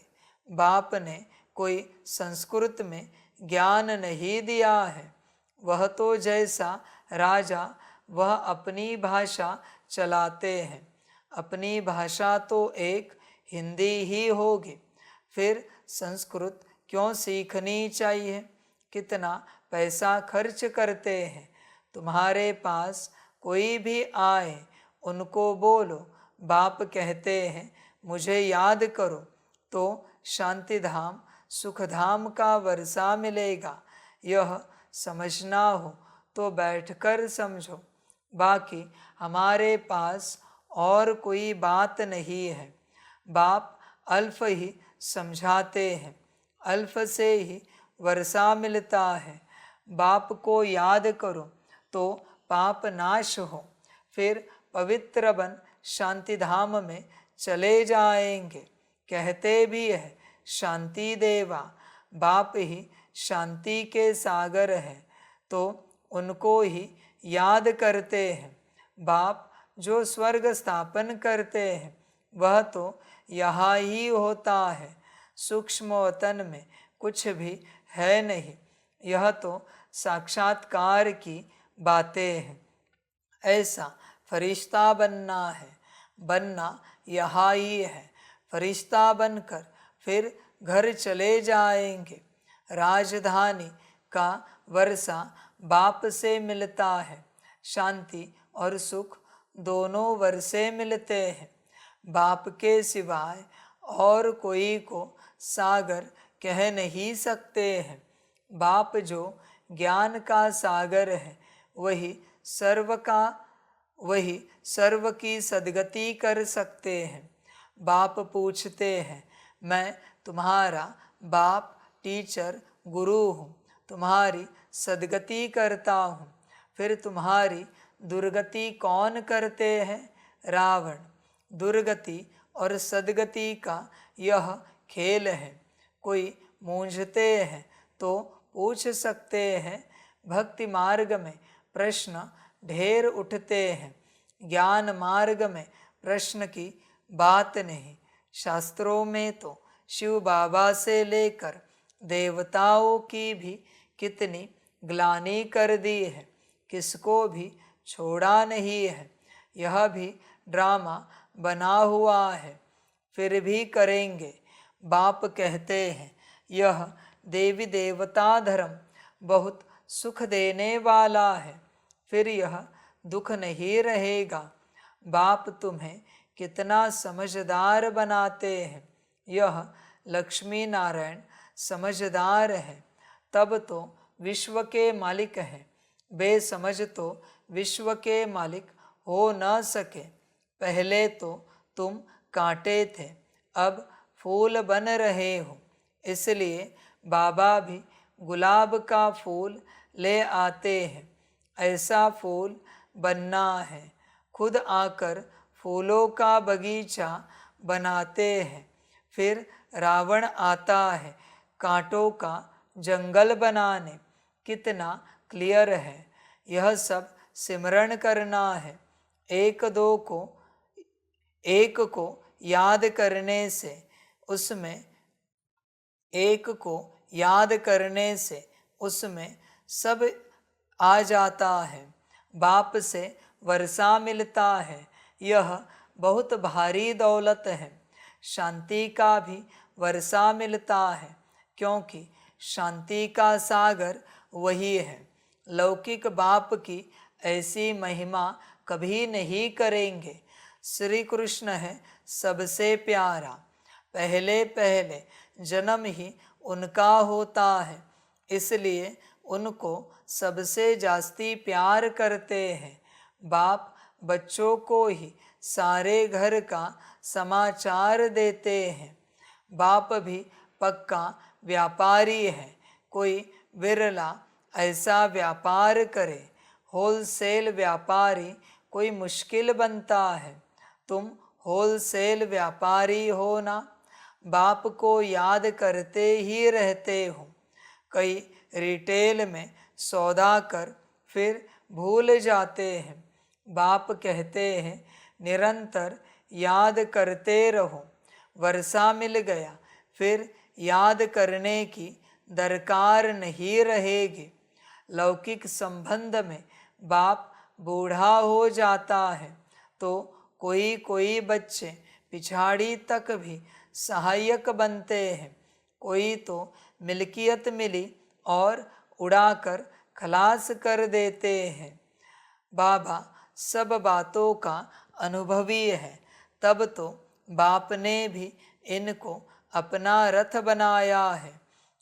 बाप ने कोई संस्कृत में ज्ञान नहीं दिया है। वह तो जैसा राजा वह अपनी भाषा चलाते हैं। अपनी भाषा तो एक हिंदी ही होगी, फिर संस्कृत क्यों सीखनी चाहिए? कितना पैसा खर्च करते हैं। तुम्हारे पास कोई भी आए, उनको बोलो बाप कहते हैं मुझे याद करो, तो शांतिधाम सुखधाम का वर्षा मिलेगा। यह समझना हो तो बैठकर समझो। बाकी हमारे पास और कोई बात नहीं है। बाप अल्फ ही समझाते हैं, अल्फ से ही वर्षा मिलता है। बाप को याद करो तो पाप नाश हो, फिर पवित्र बन शांतिधाम में चले जाएंगे। कहते भी है शांति देवा, बाप ही शांति के सागर है, तो उनको ही याद करते हैं। बाप जो स्वर्ग स्थापन करते हैं वह तो यहाँ ही होता है। सूक्ष्म वतन में कुछ भी है नहीं। यह तो साक्षात्कार की बातें हैं। ऐसा फरिश्ता बनना है, बनना यहाँ ही है। फरिश्ता बनकर फिर घर चले जाएंगे। राजधानी का वर्षा बाप से मिलता है। शांति और सुख दोनों वर्षे मिलते हैं। बाप के सिवाय और कोई को सागर कह नहीं सकते हैं। बाप जो ज्ञान का सागर है, वही सर्व की सद्गति कर सकते हैं। बाप पूछते हैं, मैं तुम्हारा बाप, टीचर, गुरु हूँ, तुम्हारी सद्गति करता हूँ। फिर तुम्हारी दुर्गति कौन करते हैं? रावण। दुर्गति और सद्गति का यह खेल है। कोई मूंझते हैं तो पूछ सकते हैं। भक्ति मार्ग में प्रश्न ढेर उठते हैं, ज्ञान मार्ग में प्रश्न की बात नहीं। शास्त्रों में तो शिव बाबा से लेकर देवताओं की भी कितनी ग्लानि कर दी है, किसको भी छोड़ा नहीं है। यह भी ड्रामा बना हुआ है, फिर भी करेंगे। बाप कहते हैं, यह देवी देवता धर्म बहुत सुख देने वाला है, फिर यह दुख नहीं रहेगा। बाप तुम्हें कितना समझदार बनाते हैं। यह लक्ष्मी नारायण समझदार है, तब तो विश्व के मालिक हैं। बेसमझ तो विश्व के मालिक हो न सके। पहले तो तुम कांटे थे, अब फूल बन रहे हो। इसलिए बाबा भी गुलाब का फूल ले आते हैं। ऐसा फूल बनना है। खुद आकर फूलों का बगीचा बनाते हैं। फिर रावण आता है कांटों का जंगल बनाने। कितना क्लियर है। यह सब सिमरण करना है। एक को याद करने से उसमें सब आ जाता है। बाप से वर्षा मिलता है, यह बहुत भारी दौलत है। शांति का भी वर्षा मिलता है, क्योंकि शांति का सागर वही है। लौकिक बाप की ऐसी महिमा कभी नहीं करेंगे। श्री कृष्ण है सबसे प्यारा। पहले पहले जन्म ही उनका होता है, इसलिए उनको सबसे जास्ती प्यार करते हैं। बाप बच्चों को ही सारे घर का समाचार देते हैं। बाप भी पक्का व्यापारी है। कोई विरला ऐसा व्यापार करे। होलसेल व्यापारी कोई मुश्किल बनता है। तुम होलसेल व्यापारी हो ना, बाप को याद करते ही रहते हो। कई रिटेल में सौदा कर फिर भूल जाते हैं। बाप कहते हैं, निरंतर याद करते रहो। वर्षा मिल गया, फिर याद करने की दरकार नहीं रहेगी। लौकिक संबंध में बाप बूढ़ा हो जाता है तो कोई कोई बच्चे पिछाड़ी तक भी सहायक बनते हैं। कोई तो मिल्कियत मिली और उड़ाकर खलास कर देते हैं। बाबा सब बातों का अनुभवी है, तब तो बाप ने भी इनको अपना रथ बनाया है।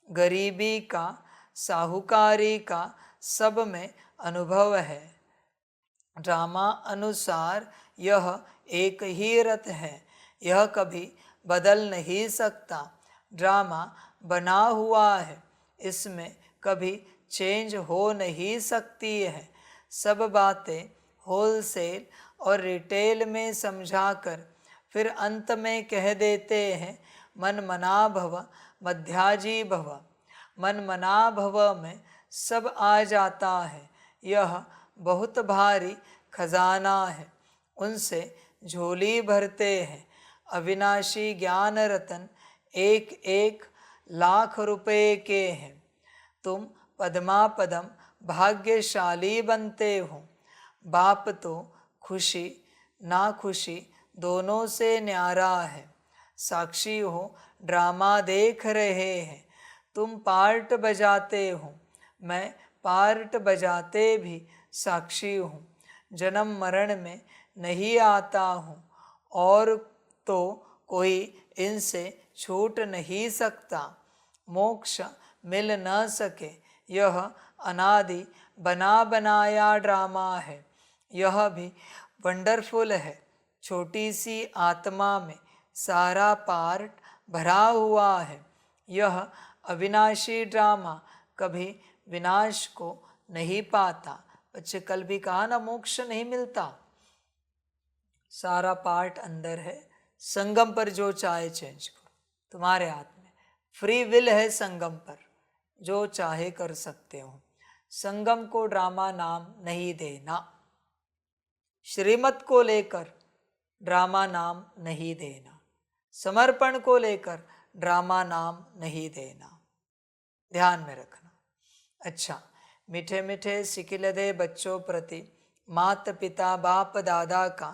गरीबी का, साहूकारी का सब में अनुभव है। ड्रामा अनुसार यह एक ही रथ है, यह कभी बदल नहीं सकता। ड्रामा बना हुआ है, इसमें कभी चेंज हो नहीं सकती है। सब बातें होलसेल और रिटेल में समझाकर फिर अंत में कह देते हैं, मन मना भव मध्याजी भव। मन मना भव में सब आ जाता है। यह बहुत भारी खजाना है, उनसे झोली भरते हैं। अविनाशी ज्ञान रतन एक एक लाख रुपए के हैं। तुम पदमा पदम भाग्यशाली बनते हो। बाप तो खुशी ना खुशी दोनों से न्यारा है। साक्षी हो ड्रामा देख रहे हैं। तुम पार्ट बजाते हो, मैं पार्ट बजाते भी साक्षी हूँ। जन्म मरण में नहीं आता हूँ और तो कोई इनसे छूट नहीं सकता। मोक्ष मिल न सके यह अनादि बना बनाया ड्रामा है। यह भी वंडरफुल है। छोटी सी आत्मा में सारा पार्ट भरा हुआ है। यह अविनाशी ड्रामा कभी विनाश को नहीं पाता। बच्चे कल भी कहा ना, मोक्ष नहीं मिलता, सारा पार्ट अंदर है। संगम पर जो चाहे चेंज करो, तुम्हारे हाथ में फ्री विल है। संगम पर जो चाहे कर सकते हो। संगम को ड्रामा नाम नहीं देना। श्रीमत को लेकर ड्रामा नाम नहीं देना। समर्पण को लेकर ड्रामा नाम नहीं देना। ध्यान में रखना। अच्छा, मीठे मीठे सिकिलदे बच्चों प्रति माता पिता बाप दादा का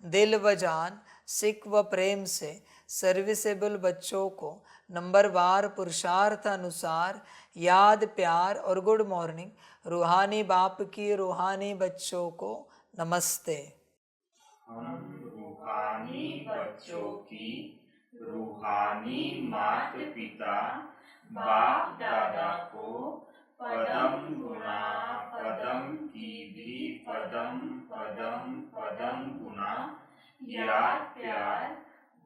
दिल व जान सिक व प्रेम से सर्विसेबल बच्चों को नंबरवार पुरुषार्थ अनुसार याद प्यार और गुड मॉर्निंग। रूहानी बाप की रूहानी बच्चों को नमस्ते। हम रूहानी बच्चों की रूहानी माता पिता बाप दादा को पदम गुना पदम की भी पदम पदम पदम गुना याद प्यार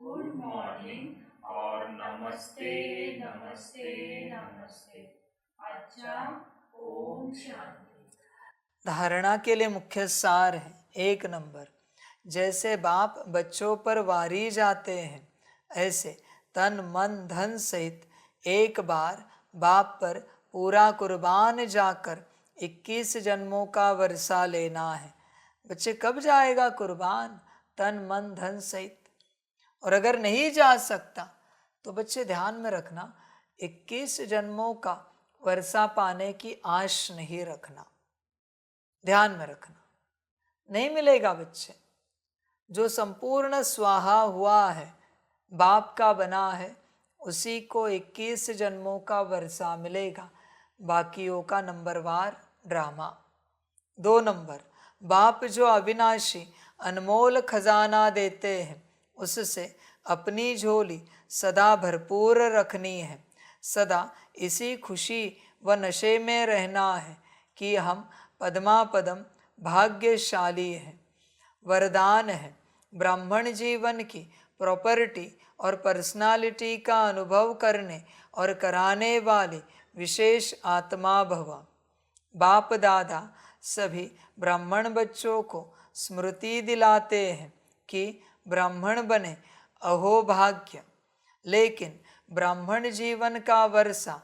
गुड मॉर्निंग और नमस्ते नमस्ते नमस्ते। अच्छा, ओम शांति। धारणा के लिए मुख्य सार है। 1 नंबर, जैसे बाप बच्चों पर वारी जाते हैं, ऐसे तन मन धन सहित एक बार बाप पर पूरा कुर्बान जाकर 21 जन्मों का वर्षा लेना है। बच्चे कब जाएगा कुर्बान? तन मन धन सहित। और अगर नहीं जा सकता तो बच्चे ध्यान में रखना, 21 जन्मों का वर्षा पाने की आश नहीं रखना। ध्यान में रखना, नहीं मिलेगा बच्चे। जो संपूर्ण स्वाहा हुआ है, बाप का बना है, उसी को 21 जन्मों का वर्षा मिलेगा। बाकियों का नंबरवार ड्रामा। 2 नंबर, बाप जो अविनाशी अनमोल खजाना देते हैं, उससे अपनी झोली सदा भरपूर रखनी है। सदा इसी खुशी व नशे में रहना है कि हम पदमा पदम भाग्यशाली हैं। वरदान है, ब्राह्मण जीवन की प्रॉपर्टी और पर्सनालिटी का अनुभव करने और कराने वाली विशेष आत्मा भव। बाप दादा सभी ब्राह्मण बच्चों को स्मृति दिलाते हैं कि ब्राह्मण बने अहो भाग्य। लेकिन ब्राह्मण जीवन का वर्षा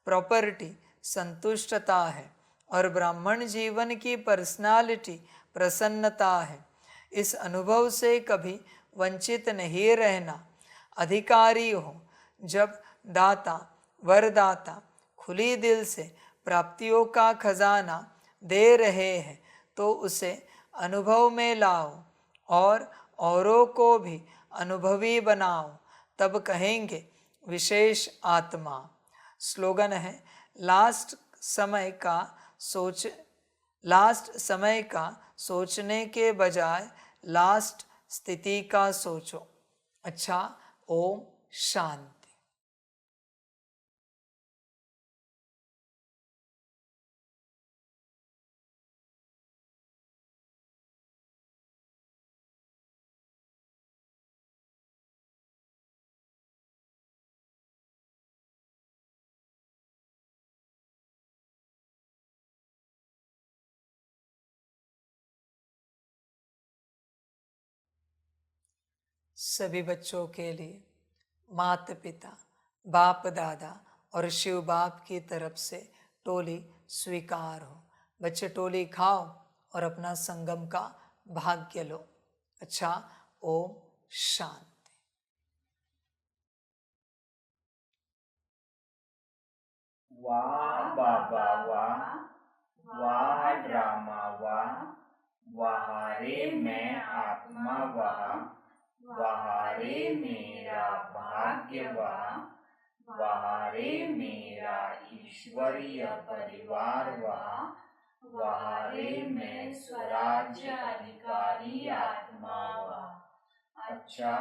प्रॉपर्टी संतुष्टता है और ब्राह्मण जीवन की पर्सनालिटी प्रसन्नता है। इस अनुभव से कभी वंचित नहीं रहना। अधिकारी हो। जब दाता वरदाता खुली दिल से प्राप्तियों का खजाना दे रहे हैं तो उसे अनुभव में लाओ और औरों को भी अनुभवी बनाओ, तब कहेंगे विशेष आत्मा। स्लोगन है, लास्ट समय का सोचने के बजाय लास्ट स्थिति का सोचो। अच्छा, ओम शांति। सभी बच्चों के लिए माता पिता बाप दादा और शिव बाप की तरफ से टोली स्वीकार हो। बच्चे टोली खाओ और अपना संगम का भाग्य लो। अच्छा, ओम शांति। वाह बाबा वाह, वाह ड्रामा वाह, वहारे मैं आत्मा वाह, वहारे मेरा भाग्य वाह, वहारे मेरा ईश्वरीय परिवार वाह, वहारे मैं स्वराज्य अधिकारी आत्मा वाह। अच्छा,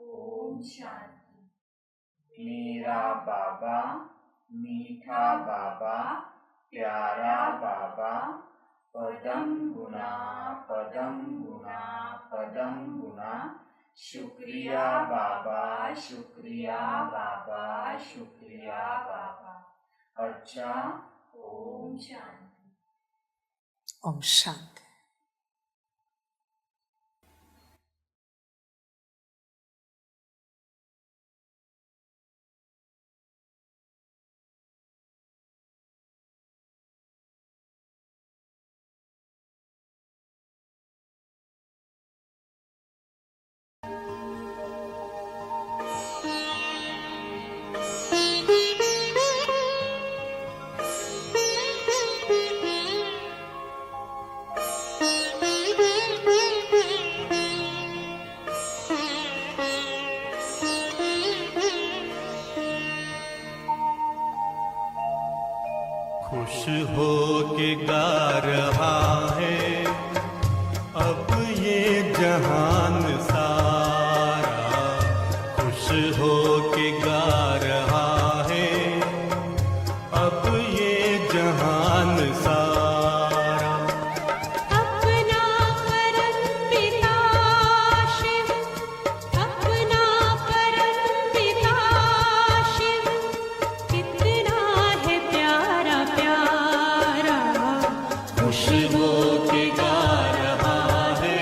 ओम शांति। मेरा बाबा, मीठा बाबा, प्यारा बाबा, पदम गुना पदम गुना पदम गुना, शुक्रिया बाबा, शुक्रिया बाबा, शुक्रिया बाबा। अच्छा, ओम शांति। ओम शांति। खुश हो के गा रहा है अब ये जहान सारा, खुश हो के गा रहा है अब ये जहान सारा। अपना परम पिता शिव, अपना परम पिता शिव, कितना है प्यारा प्यारा। खुश हो के गा रहा है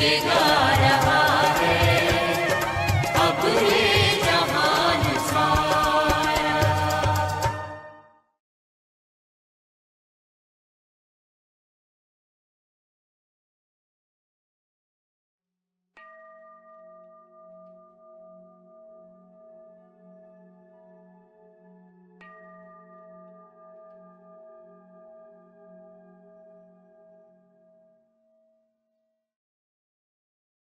के